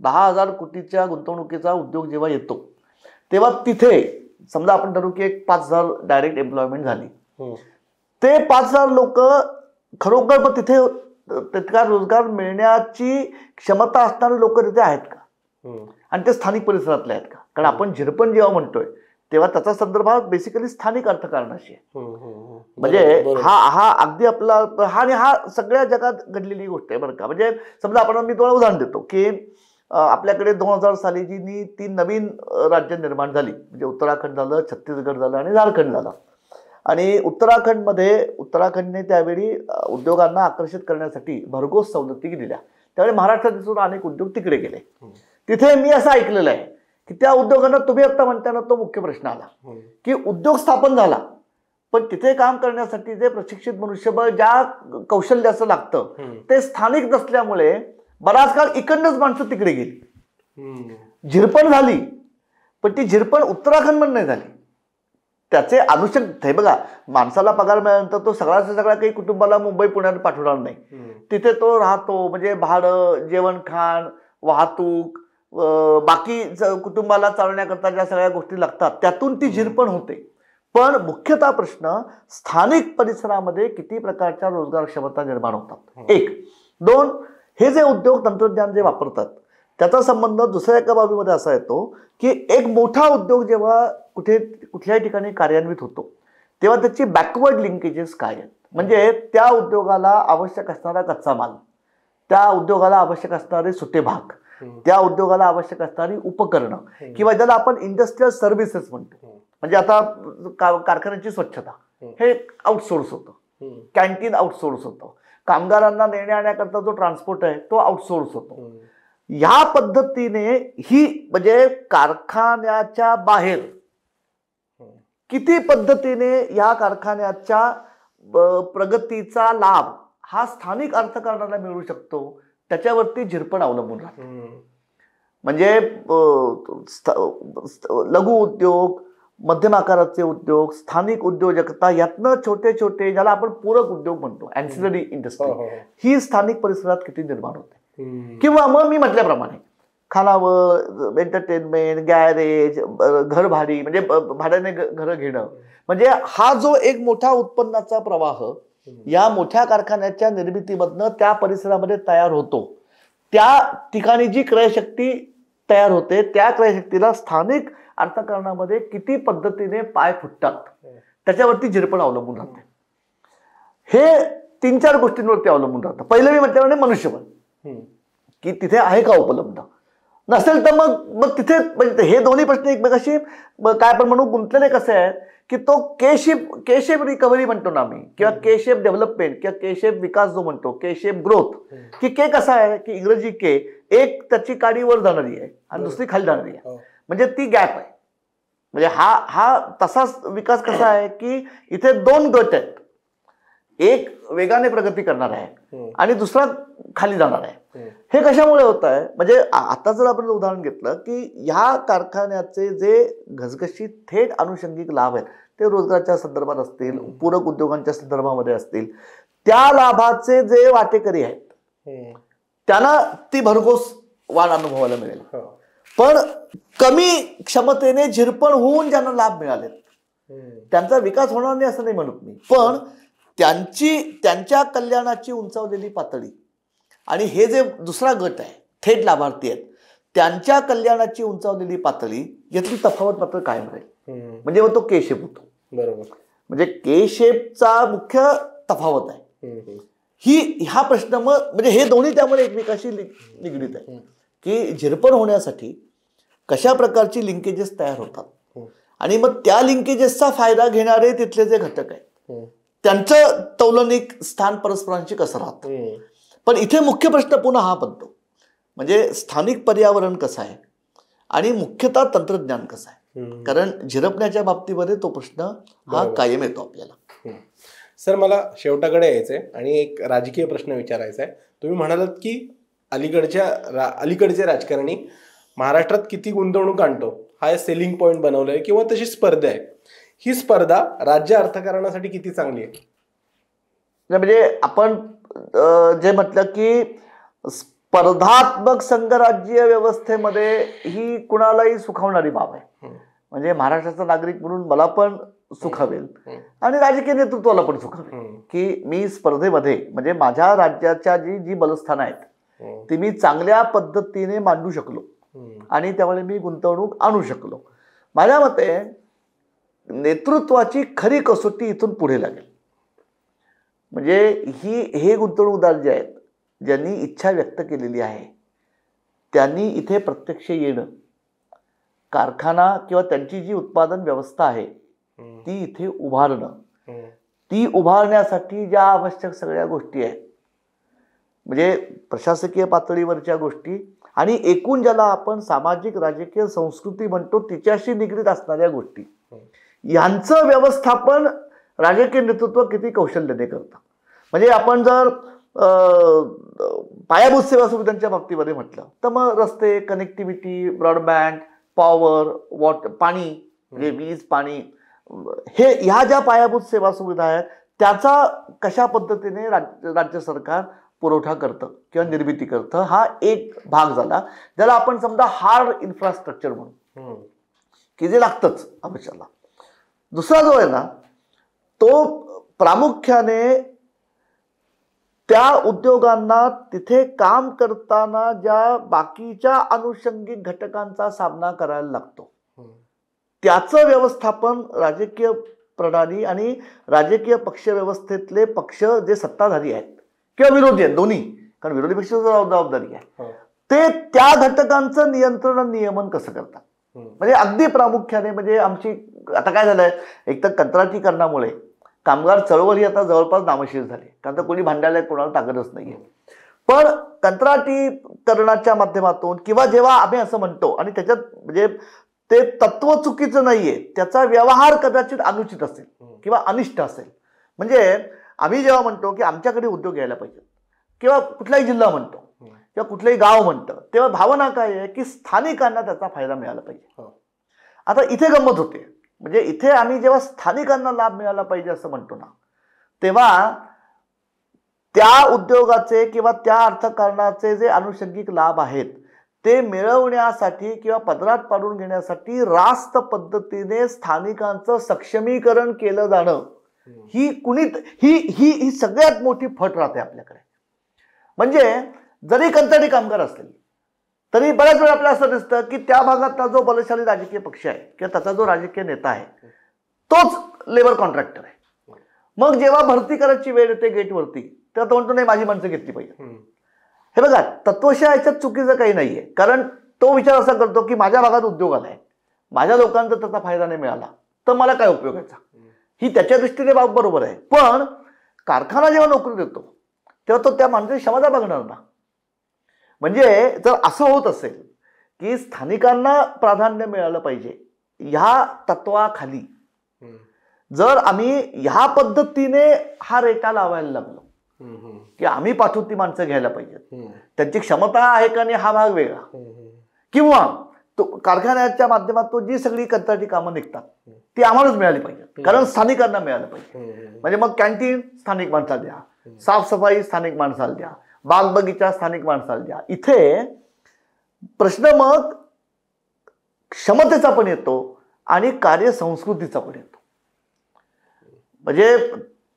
10,000 कोटीच्या गुंतवणुकीचा उद्योग जेव्हा येतो, तेव्हा तिथे समजा आपण ठरवू की एक 5,000 डायरेक्ट एम्प्लॉयमेंट झाली. ते 5,000 लोक खरोखर तिथे तितका रोजगार मिळण्याची क्षमता असणारे लोक तिथे आहेत का, आणि ते स्थानिक परिसरातले आहेत का? कारण आपण झिरपण जेव्हा म्हणतोय तेव्हा त्याचा संदर्भ हा बेसिकली स्थानिक अर्थकारणाशी आहे. म्हणजे हा अगदी आपला हा सगळ्या जगात घडलेली गोष्ट आहे बरं का. म्हणजे समजा आपण, मी तुम्हाला उदाहरण देतो की आपल्याकडे 2000 साली जी 3 नवीन राज्य निर्माण झाली, म्हणजे उत्तराखंड झालं, छत्तीसगड झालं आणि झारखंड झालं. आणि उत्तराखंडने त्यावेळी उद्योगांना आकर्षित करण्यासाठी भरघोस सवलती दिल्या. त्यावेळी महाराष्ट्रात अनेक उद्योग तिकडे गेले. तिथे मी असं ऐकलेलं आहे की त्या उद्योगांना तुम्ही आता म्हणताना तो मुख्य प्रश्न आला की उद्योग स्थापन झाला, पण तिथे काम करण्यासाठी जे प्रशिक्षित मनुष्यबळ, ज्या कौशल्याचं लागतं ते स्थानिक नसल्यामुळे बराच काळ इकडनंच माणसं तिकडे गेली. झिरपण झाली, पण ती झिरपण उत्तराखंड नाही झाली. त्याचे अनुषंग हे बघा, माणसाला पगार मिळाल्यानंतर तो सगळा काही कुटुंबाला मुंबई पुण्यात पाठवणार नाही. तिथे तो राहतो, म्हणजे भाडं, जेवण खाण, वाहतूक, बाकी कुटुंबाला चालवण्याकरता ज्या सगळ्या गोष्टी लागतात त्यातून ती झिरपण होते. पण मुख्यतः प्रश्न स्थानिक परिसरामध्ये किती प्रकारच्या रोजगार क्षमता निर्माण होतात, 1. 2, हे जे उद्योग तंत्रज्ञान जे वापरतात त्याचा संबंध दुसऱ्या एका बाबीमध्ये असा येतो की एक मोठा उद्योग जेव्हा कुठल्याही ठिकाणी कार्यान्वित होतो तेव्हा त्याची बॅकवर्ड लिंकेजेस काय आहेत. म्हणजे त्या उद्योगाला आवश्यक असणारा कच्चा माल, त्या उद्योगाला आवश्यक असणारे सुटे भाग, त्या उद्योगाला आवश्यक असणारी उपकरणं, किंवा ज्याला आपण इंडस्ट्रियल सर्व्हिसेस म्हणतो. म्हणजे आता कारखान्याची स्वच्छता हे आउटसोर्स होतं, कॅन्टीन आउटसोर्स होतं, कामगारांना नेण्या आणण्याकरता जो ट्रान्सपोर्ट आहे तो आउटसोर्स होतो. या पद्धतीने ही म्हणजे कारखान्याच्या बाहेर किती पद्धतीने या कारखान्याच्या प्रगतीचा लाभ हा स्थानिक अर्थकारणाला मिळू शकतो त्याच्यावरती झिरपण अवलंबून राहतं. म्हणजे लघु उद्योग, मध्यम आकाराचे उद्योग, स्थानिक उद्योजकता, यातनं छोटे छोटे ज्याला आपण पूरक उद्योग म्हणतो, ॲन्सिलरी इंडस्ट्री, ही स्थानिक परिसरात किती निर्माण होते. किंवा मग मी म्हटल्याप्रमाणे खानावळ, एंटरटेनमेंट, गॅरेज, घर भाडी, म्हणजे भाड्याने घरं घेणं, म्हणजे हा जो एक मोठा उत्पन्नाचा प्रवाह या मोठ्या कारखान्याच्या निर्मितीमधनं त्या परिसरामध्ये तयार होतो, त्या ठिकाणी जी क्रयशक्ती तयार होते त्या क्रयशक्तीला स्थानिक अर्थकारणामध्ये किती पद्धतीने पाय फुटतात त्याच्यावरती झिरपण अवलंबून राहते. हे 3-4 गोष्टींवरती अवलंबून राहतं. पहिलं मी म्हटल्याप्रमाणे मनुष्यबळ, की तिथे आहे का उपलब्ध, नसेल तर मग तिथे, म्हणजे हे दोन्ही प्रश्न एकमेकाशी काय आपण म्हणू गुंतलेले कसे आहेत की तो के शेप रिकव्हरी म्हणतो ना आम्ही, किंवा के शेप डेव्हलपमेंट, किंवा के शेप विकास जो म्हणतो, के शेप ग्रोथ, की के कसा आहे की इंग्रजी के, एक त्याची काडी वर जाणारी आहे आणि दुसरी खाली जाणारी आहे, म्हणजे ती गॅप आहे. म्हणजे हा तसाच विकास कसा आहे की इथे 2 गट आहेत, एक वेगाने प्रगती करणार आहे आणि दुसरा खाली जाणार आहे. हे कशामुळे होत आहे, म्हणजे आता जर आपण उदाहरण घेतलं की ह्या कारखान्याचे जे घसघशीत थेट अनुषंगिक लाभ आहेत ते रोजगाराच्या संदर्भात असतील, पूरक उद्योगांच्या संदर्भामध्ये असतील, त्या लाभाचे जे वाटेकरी आहेत त्यांना ती भरघोस वाढ अनुभवायला मिळेल. पण कमी क्षमतेने झिरपण होऊन ज्यांना लाभ मिळाले त्यांचा विकास होणार नाही असं नाही म्हणत मी, पण त्यांच्या कल्याणाची उंचावलेली पातळी आणि हे जे दुसरा गट आहे थेट लाभार्थी आहेत त्यांच्या कल्याणाची उंचावलेली पातळी यातली तफावत मात्र कायम राहील. म्हणजे मग तो के शेप होतो. बरोबर. म्हणजे के शेपचा मुख्य तफावत आहे ह्या प्रश्न. मग म्हणजे हे दोन्ही त्यामुळे एकमेकाशी निगडीत आहे की झिरपण होण्यासाठी कशा प्रकारची लिंकेजेस तयार होतात आणि मग त्या लिंकेजेसचा फायदा घेणारे तिथले जे घटक आहेत त्यांचं तौलनिक स्थान परस्परांशी कसं राहतं. पण इथे मुख्य प्रश्न पुन्हा हा बनतो म्हणजे स्थानिक पर्यावरण कसं आहे आणि मुख्यतः तंत्रज्ञान कसं आहे. कारण झिरपण्याच्या बाबतीमध्ये तो प्रश्न हा कायम येतो आपल्याला. सर, मला शेवटाकडे यायचंय आणि एक राजकीय प्रश्न विचारायचा आहे. तुम्ही म्हणालात की अलीकडचे राजकारणी महाराष्ट्रात किती गुंतवणूक आणतो हा सेलिंग पॉईंट बनवलाय किंवा तशी स्पर्धा आहे. ही स्पर्धा राज्य अर्थकारणासाठी किती चांगली आहे? म्हणजे आपण जे म्हटलं की स्पर्धात्मक संघराज्य व्यवस्थेमध्ये ही कुणालाही सुखावणारी बाब आहे. म्हणजे महाराष्ट्राचा नागरिक म्हणून मला पण सुखावेल आणि राजकीय नेतृत्वाला पण सुखावेल की मी स्पर्धेमध्ये म्हणजे माझ्या राज्याच्या जी बलस्थानं आहेत ती मी चांगल्या पद्धतीने मांडू शकलो आणि त्यामुळे मी गुंतवणूक आणू शकलो. माझ्या मते नेतृत्वाची खरी कसोटी इथून पुढे लागेल. म्हणजे हे गुंतवणूकदार जे आहेत ज्यांनी इच्छा व्यक्त केलेली आहे त्यांनी इथे प्रत्यक्ष येणं, कारखाना किंवा त्यांची जी उत्पादन व्यवस्था आहे ती इथे उभारणं, ती उभारण्यासाठी ज्या आवश्यक सगळ्या गोष्टी आहेत म्हणजे प्रशासकीय पातळीवरच्या गोष्टी आणि एकूण ज्याला आपण सामाजिक राजकीय संस्कृती म्हणतो तिच्याशी निगडीत असणाऱ्या गोष्टी यांचं व्यवस्थापन राजकीय नेतृत्व किती कौशल्याने करतं. म्हणजे आपण जर पायाभूत सेवा सुविधांच्या बाबतीमध्ये म्हटलं तर मग रस्ते, कनेक्टिव्हिटी, ब्रॉडबँड, पॉवर, पाणी म्हणजे वीज, पाणी, ह्या ज्या पायाभूत सेवा सुविधा आहेत त्याचा कशा पद्धतीने राज्य सरकार पुरवठा करतं किंवा निर्मिती करतं हा एक भाग झाला ज्याला आपण समजा हार्ड इन्फ्रास्ट्रक्चर म्हणू की जे लागतंच आयुष्याला. दुसरा जो आहे ना तो प्रामुख्याने त्या उद्योगांना तिथे काम करताना ज्या बाकीच्या अनुषंगिक घटकांचा सामना करायला लागतो त्याचं व्यवस्थापन राजकीय प्रणाली आणि राजकीय पक्ष व्यवस्थेतले पक्ष जे सत्ताधारी आहेत किंवा विरोधी आहेत दोन्ही, कारण विरोधी पक्षाची जबाबदारी आहे ते त्या घटकांचं नियंत्रण आणि नियमन कसं करतात. म्हणजे अगदी प्रामुख्याने म्हणजे आमची आता काय झालंय एक तर कंत्राटीकरणामुळे कामगार चळवळ ही आता जवळपास नामशेष झाली कारण तर कोणी भांडायला कोणाला ताकदच नाहीये. पण कंत्राटीकरणाच्या माध्यमातून किंवा जेव्हा आम्ही असं म्हणतो आणि त्याच्यात म्हणजे ते तत्व चुकीचं नाहीये त्याचा व्यवहार कदाचित अनुचित असेल किंवा अनिष्ट असेल. म्हणजे आम्ही जेव्हा म्हणतो की आमच्याकडे उद्योग यायला पाहिजे किंवा कुठलाही जिल्हा म्हणतो किंवा कुठलंही गाव म्हणतं तेव्हा भावना काय आहे की स्थानिकांना त्याचा फायदा मिळाला पाहिजे. आता इथे गंमत होते म्हणजे इथे आम्ही जेव्हा स्थानिकांना लाभ मिळाला पाहिजे असं म्हणतो ना तेव्हा त्या उद्योगाचे किंवा त्या अर्थकारणाचे जे अनुषंगिक लाभ आहेत ते मिळवण्यासाठी किंवा पदरात पाडून घेण्यासाठी रास्त पद्धतीने स्थानिकांचं सक्षमीकरण केलं जाणं ही सगळ्यात मोठी फट राहते आपल्याकडे. म्हणजे जरी कंत्राटी कामगार असतील तरी बऱ्याच वेळा आपल्याला असं दिसतं की त्या भागातला जो बलशाली राजकीय पक्ष आहे किंवा त्याचा जो राजकीय नेता आहे तोच लेबर कॉन्ट्रॅक्टर आहे. मग जेव्हा भरती करायची वेळ येते गेटवरती तेव्हा तो म्हणतो नाही माझी माणसं घेतली पाहिजे. हे बघा तत्वशः याच्यात चुकीचं काही नाहीये कारण तो विचार असा करतो की माझ्या भागात उद्योग आलाय, माझ्या लोकांचा त्याचा फायदा नाही मिळाला तर मला काय उपयोगाचा, ही त्याच्या दृष्टीने बाब बरोबर आहे. पण कारखाना जेव्हा नोकरी देतो तेव्हा तो त्या माणसाची क्षमता बघणार ना. म्हणजे जर असं होत असेल की स्थानिकांना प्राधान्य मिळालं पाहिजे ह्या तत्वाखाली जर आम्ही ह्या पद्धतीने हा रेटा लावायला लागलो की आम्ही पाठवून ती माणसं घ्यायला पाहिजेत, त्यांची क्षमता आहे का नाही हा भाग वेगळा, किंवा तो कारखान्याच्या माध्यमातून जी सगळी कंत्राटी कामं निघतात ती आम्हालाच मिळाली पाहिजे कारण स्थानिकांना मिळालं पाहिजे. म्हणजे मग कॅन्टीन स्थानिक माणसाला द्या, साफसफाई स्थानिक माणसाला द्या, बाग बगीचा स्थानिक माणसाला द्या. इथे प्रश्न मग क्षमतेचा पण येतो आणि कार्यसंस्कृतीचा पण येतो. म्हणजे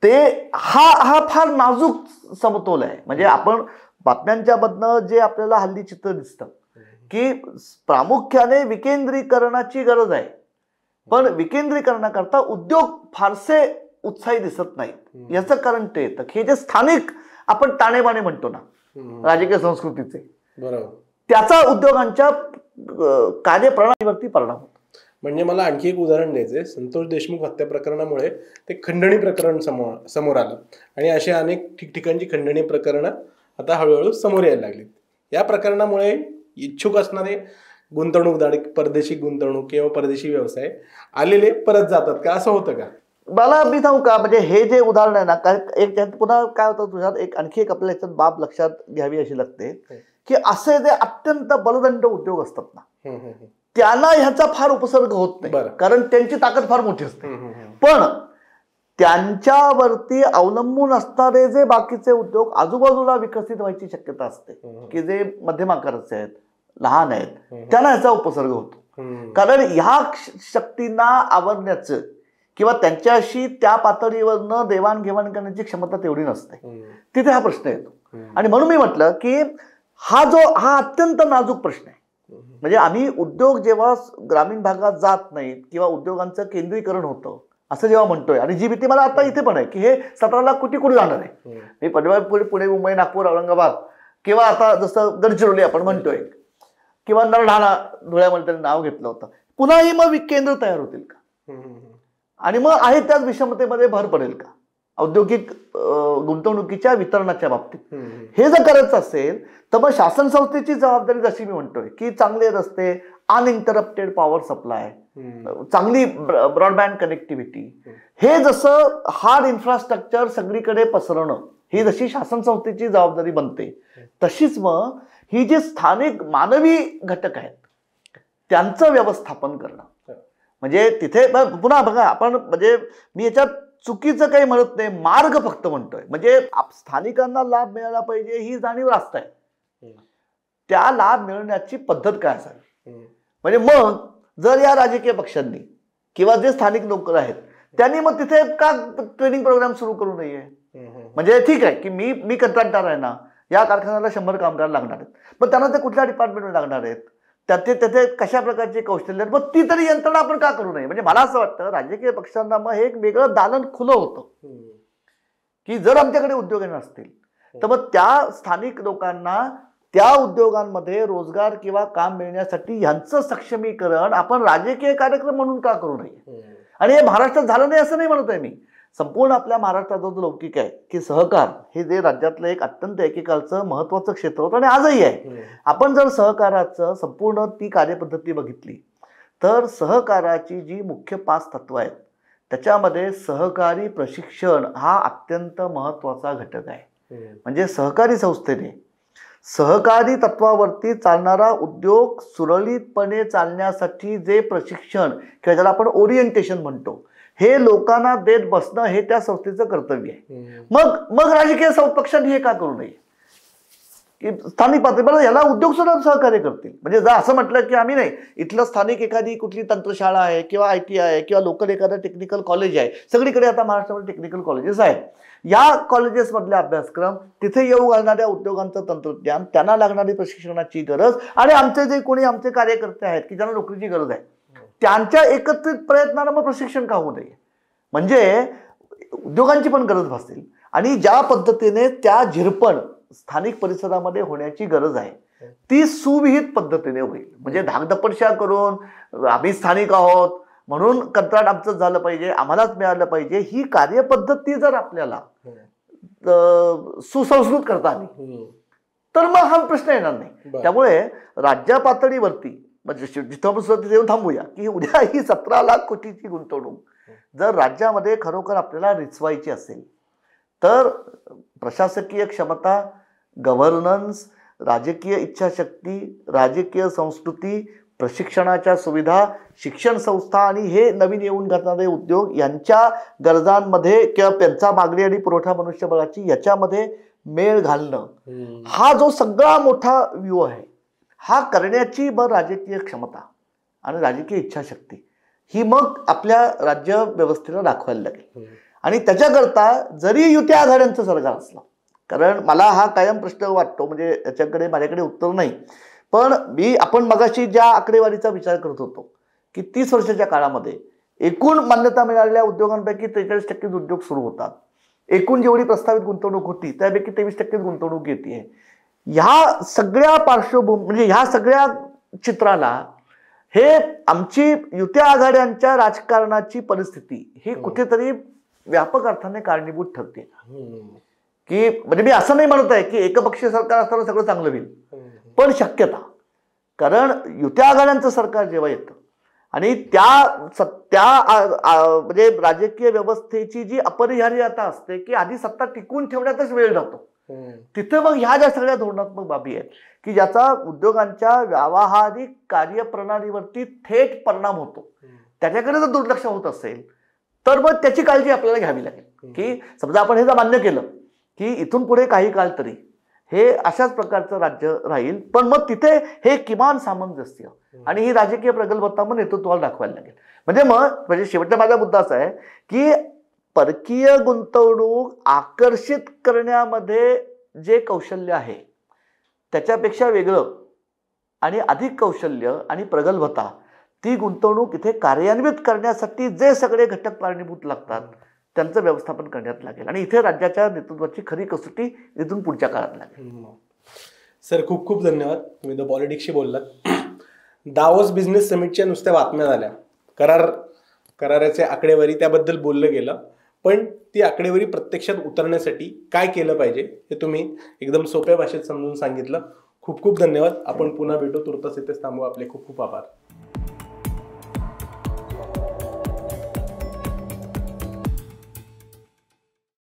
ते हा फार नाजूक समतोल आहे. म्हणजे आपण बातम्यांच्या मधनं जे आपल्याला हल्ली चित्र दिसतं की प्रामुख्याने विकेंद्रीकरणाची गरज आहे, पण विकेंद्रीकरणाकरता उद्योग फारसे उत्साही दिसत नाहीत. याचं कारण ते येतं की हे जे स्थानिक आपण ताणेबाणे म्हणतो ना राजकीय संस्कृतीचे, बरोबर, त्याचा उद्योगांच्या कार्यप्रणालीवरती परिणाम होतो. म्हणजे मला आणखी एक उदाहरण द्यायचंय. संतोष देशमुख हत्या प्रकरणामुळे ते खंडणी प्रकरण समोर आलं आणि असे अनेक ठिकठिकाणची खंडणी प्रकरणं आता हळूहळू समोर यायला लागली. या प्रकरणामुळे इच्छुक असणारे गुंतवणूकदार, परदेशी गुंतवणूक किंवा परदेशी व्यवसाय आलेले परत जातात का, असं होतं का? मला मी सांगू का, म्हणजे हे जे उदाहरण आहे ना, एक त्यात पुन्हा काय होतं तुझ्यात एक आणखी एक आपल्याला याच्यात बाब लक्षात घ्यावी अशी लागते की असे जे अत्यंत बलदंड उद्योग असतात ना, त्यांना ह्याचा फार उपसर्ग होत नाही, कारण त्यांची ताकद फार मोठी असते. पण त्यांच्यावरती अवलंबून असणारे जे बाकीचे उद्योग आजूबाजूला विकसित व्हायची शक्यता असते की जे मध्यम आकाराचे आहेत, लहान आहेत, त्यांना ह्याचा उपसर्ग होतो. कारण ह्या शक्तींना आवरण्याचं किंवा त्यांच्याशी त्या पातळीवरनं देवाणघेवाण करण्याची क्षमता तेवढी नसते. तिथे हा प्रश्न येतो. आणि म्हणून मी म्हटलं की हा अत्यंत नाजूक प्रश्न आहे. म्हणजे आम्ही उद्योग जेव्हा ग्रामीण भागात जात नाहीत किंवा उद्योगांचं केंद्रीकरण होतं असं जेव्हा म्हणतोय, आणि जी भीती मला आता इथे पण आहे की हे 17 लाख कोटी कुठे जाणार आहे. मी पुणे, मुंबई, नागपूर, औरंगाबाद किंवा आता जसं गडचिरोली आपण म्हणतोय किंवा नरढाणा धुळ्यामध्ये त्यांनी नाव घेतलं होतं, पुन्हाही मग केंद्र तयार होतील का, आणि मग आहे त्याच विषमतेमध्ये भर पडेल का औद्योगिक गुंतवणुकीच्या वितरणाच्या बाबतीत. हे जर करायचं असेल तर मग शासन संस्थेची जबाबदारी जशी मी म्हणतोय की चांगले रस्ते, अनइंटरप्टेड पॉवर सप्लाय, चांगली ब्रॉडबँड कनेक्टिव्हिटी, हे जसं हार्ड इन्फ्रास्ट्रक्चर सगळीकडे पसरवणं ही जशी शासन संस्थेची जबाबदारी बनते, तशीच मग ही जी स्थानिक मानवी घटक आहेत त्यांचं व्यवस्थापन करणं. म्हणजे तिथे पुन्हा बघा, आपण म्हणजे मी याच्यात चुकीचं काही म्हणत नाही, मार्ग फक्त म्हणतोय. म्हणजे स्थानिकांना लाभ मिळाला पाहिजे ही जाणीव रास्त आहे, त्या लाभ मिळण्याची पद्धत काय असावी. म्हणजे मग जर या राजकीय पक्षांनी किंवा जे स्थानिक नोकर आहेत त्यांनी मग तिथे का ट्रेनिंग प्रोग्राम सुरू करू नये. म्हणजे ठीक आहे की मी कंत्राटदार आहे ना, या कारखान्याला 100 कामगार लागणार आहेत, पण त्यांना ते कुठल्या डिपार्टमेंटमध्ये लागणार आहेत, त्याचे कशा प्रकारचे कौशल्य, मग ती तरी यंत्रणा आपण का करू नये. म्हणजे मला असं वाटतं राजकीय पक्षांना मग हे एक वेगळं दालन खुलं होतं की जर आमच्याकडे उद्योग येणार असतील तर मग त्या स्थानिक लोकांना त्या उद्योगांमध्ये रोजगार किंवा काम मिळण्यासाठी ह्यांचं सक्षमीकरण आपण राजकीय कार्यक्रम म्हणून का करू नये. आणि हे महाराष्ट्रात झालं नाही असं नाही म्हणत आहे मी, संपूर्ण आपल्या महाराष्ट्राचा जो लौकिक आहे की सहकार हे जे राज्यातलं एक अत्यंत एकेकाळचं महत्वाचं क्षेत्र होतं आणि आजही आहे. आपण जर सहकाराचं संपूर्ण ती कार्यपद्धती बघितली तर सहकाराची जी मुख्य 5 तत्व आहेत त्याच्यामध्ये सहकारी प्रशिक्षण हा अत्यंत महत्वाचा घटक आहे. म्हणजे सहकारी संस्थेने सहकारी तत्वावरती चालणारा उद्योग सुरळीतपणे चालण्यासाठी जे प्रशिक्षण किंवा ज्याला आपण ओरिएंटेशन म्हणतो हे लोकांना देत बसणं हे त्या संस्थेचं कर्तव्य आहे. मग राजकीय पक्षांनी हे का करू नये की स्थानिक पातळीवर याला उद्योग सुद्धा सहकार्य करतील. म्हणजे जर असं म्हटलं की आम्ही नाही, इथलं स्थानिक एखादी कुठली तंत्रशाळा आहे किंवा ITI आहे किंवा लोकल एखादं टेक्निकल कॉलेज आहे, सगळीकडे आता महाराष्ट्रामध्ये टेक्निकल कॉलेजेस आहेत, या कॉलेजेस मधले अभ्यासक्रम तिथे येऊ घालणाऱ्या उद्योगांचं तंत्रज्ञान, त्यांना लागणारी प्रशिक्षणाची गरज, आणि आमचे जे कोणी आमचे कार्यकर्ते आहेत की ज्यांना नोकरीची गरज आहे त्यांच्या एकत्रित प्रयत्नानं मग प्रशिक्षण का होऊ नये. म्हणजे उद्योगांची पण गरज भासेल आणि ज्या पद्धतीने त्या झिरपण स्थानिक परिसरामध्ये होण्याची गरज आहे ती सुविहित पद्धतीने होईल. म्हणजे धाकधपटशा करून आम्ही स्थानिक आहोत म्हणून कंत्राट आमचं झालं पाहिजे, आम्हालाच मिळालं पाहिजे, ही कार्यपद्धती जर आपल्याला सुसंस्कृत करता आली तर मग हा प्रश्न येणार नाही. त्यामुळे राज्य पातळीवरती म्हणजे जिथं आपण सुद्धा तिथे येऊन थांबूया की उद्या ही 17 लाख कोटीची गुंतवणूक जर राज्यामध्ये खरोखर आपल्याला रिचवायची असेल तर प्रशासकीय क्षमता, गव्हर्नन्स, राजकीय इच्छाशक्ती, राजकीय संस्कृती, प्रशिक्षणाच्या सुविधा, शिक्षण संस्था आणि हे नवीन येऊन घडणारे उद्योग यांच्या गरजांमध्ये किंवा त्यांचा मागणी आणि पुरवठा मनुष्यबळाची याच्यामध्ये मेळ घालणं, हा जो सगळा मोठा व्ह्यू आहे हा करण्याची राजकीय क्षमता आणि राजकीय इच्छाशक्ती ही मग आपल्या राज्य व्यवस्थेला दाखवायला लागेल. आणि त्याच्याकरता जरी युती आघाड्यांचं सरकार असलं, कारण मला हा कायम प्रश्न वाटतो, म्हणजे याच्याकडे माझ्याकडे उत्तर नाही, पण आपण मगाशी ज्या आकडेवारीचा विचार करत होतो की 30 वर्षाच्या काळामध्ये एकूण मान्यता मिळालेल्या उद्योगांपैकी 43% उद्योग सुरू होतात. एकूण जेवढी प्रस्तावित गुंतवणूक होती त्यापैकी 23% गुंतवणूक येते. ह्या सगळ्या पार्श्वभूमी म्हणजे ह्या सगळ्या चित्राला हे आमची युती आघाड्यांच्या राजकारणाची परिस्थिती ही कुठेतरी व्यापक अर्थाने कारणीभूत ठरते. की म्हणजे मी असं नाही म्हणत आहे की एकपक्षीय सरकार असताना सगळं चांगलं होईल, पण शक्यता, कारण युती आघाड्यांचं सरकार जेव्हा येतं आणि म्हणजे राजकीय व्यवस्थेची जी अपरिहार्यता असते की आधी सत्ता टिकून ठेवण्यातच वेळ जातो, तिथे मग ह्या ज्या सगळ्या धोरणात्मक बाबी आहेत की ज्याचा उद्योगांच्या व्यावहारिक कार्यप्रणालीवरती थेट परिणाम होतो, त्याच्याकडे जर दुर्लक्ष होत असेल तर मग त्याची काळजी आपल्याला घ्यावी लागेल. की समजा आपण हे जर मान्य केलं की इथून पुढे काही काळ तरी हे अशाच प्रकारचं राज्य राहील, पण मग तिथे हे किमान सामंजस्य आणि ही राजकीय प्रगल्भता मग नेतृत्वाला दाखवायला लागेल. म्हणजे शेवटचा माझा मुद्दा असा आहे की परकीय गुंतवणूक आकर्षित करण्यामध्ये जे कौशल्य आहे त्याच्यापेक्षा वेगळं आणि अधिक कौशल्य आणि प्रगल्भता ती गुंतवणूक इथे कार्यान्वित करण्यासाठी जे सगळे घटक कारणीभूत लागतात त्यांचं व्यवस्थापन करण्यात लागेल आणि इथे राज्याच्या नेतृत्वाची खरी कसोटी इथून पुढच्या काळात लागेल. सर खूप खूप धन्यवाद, तुम्ही द पॉलिटिक्सशी बोललात. दावोस बिझनेस समिटच्या नुसत्या बातम्या झाल्या, कराराचे आकडेवारी त्याबद्दल बोललं गेलं, पण ती आकडेवारी प्रत्यक्षात उतरण्यासाठी काय केलं पाहिजे हे तुम्ही एकदम सोप्या भाषेत समजून सांगितलं. खूप खूप धन्यवाद. आपण पुन्हा भेटू. तुर्तास इथेच थांबू. आपले खूप खूप आभार.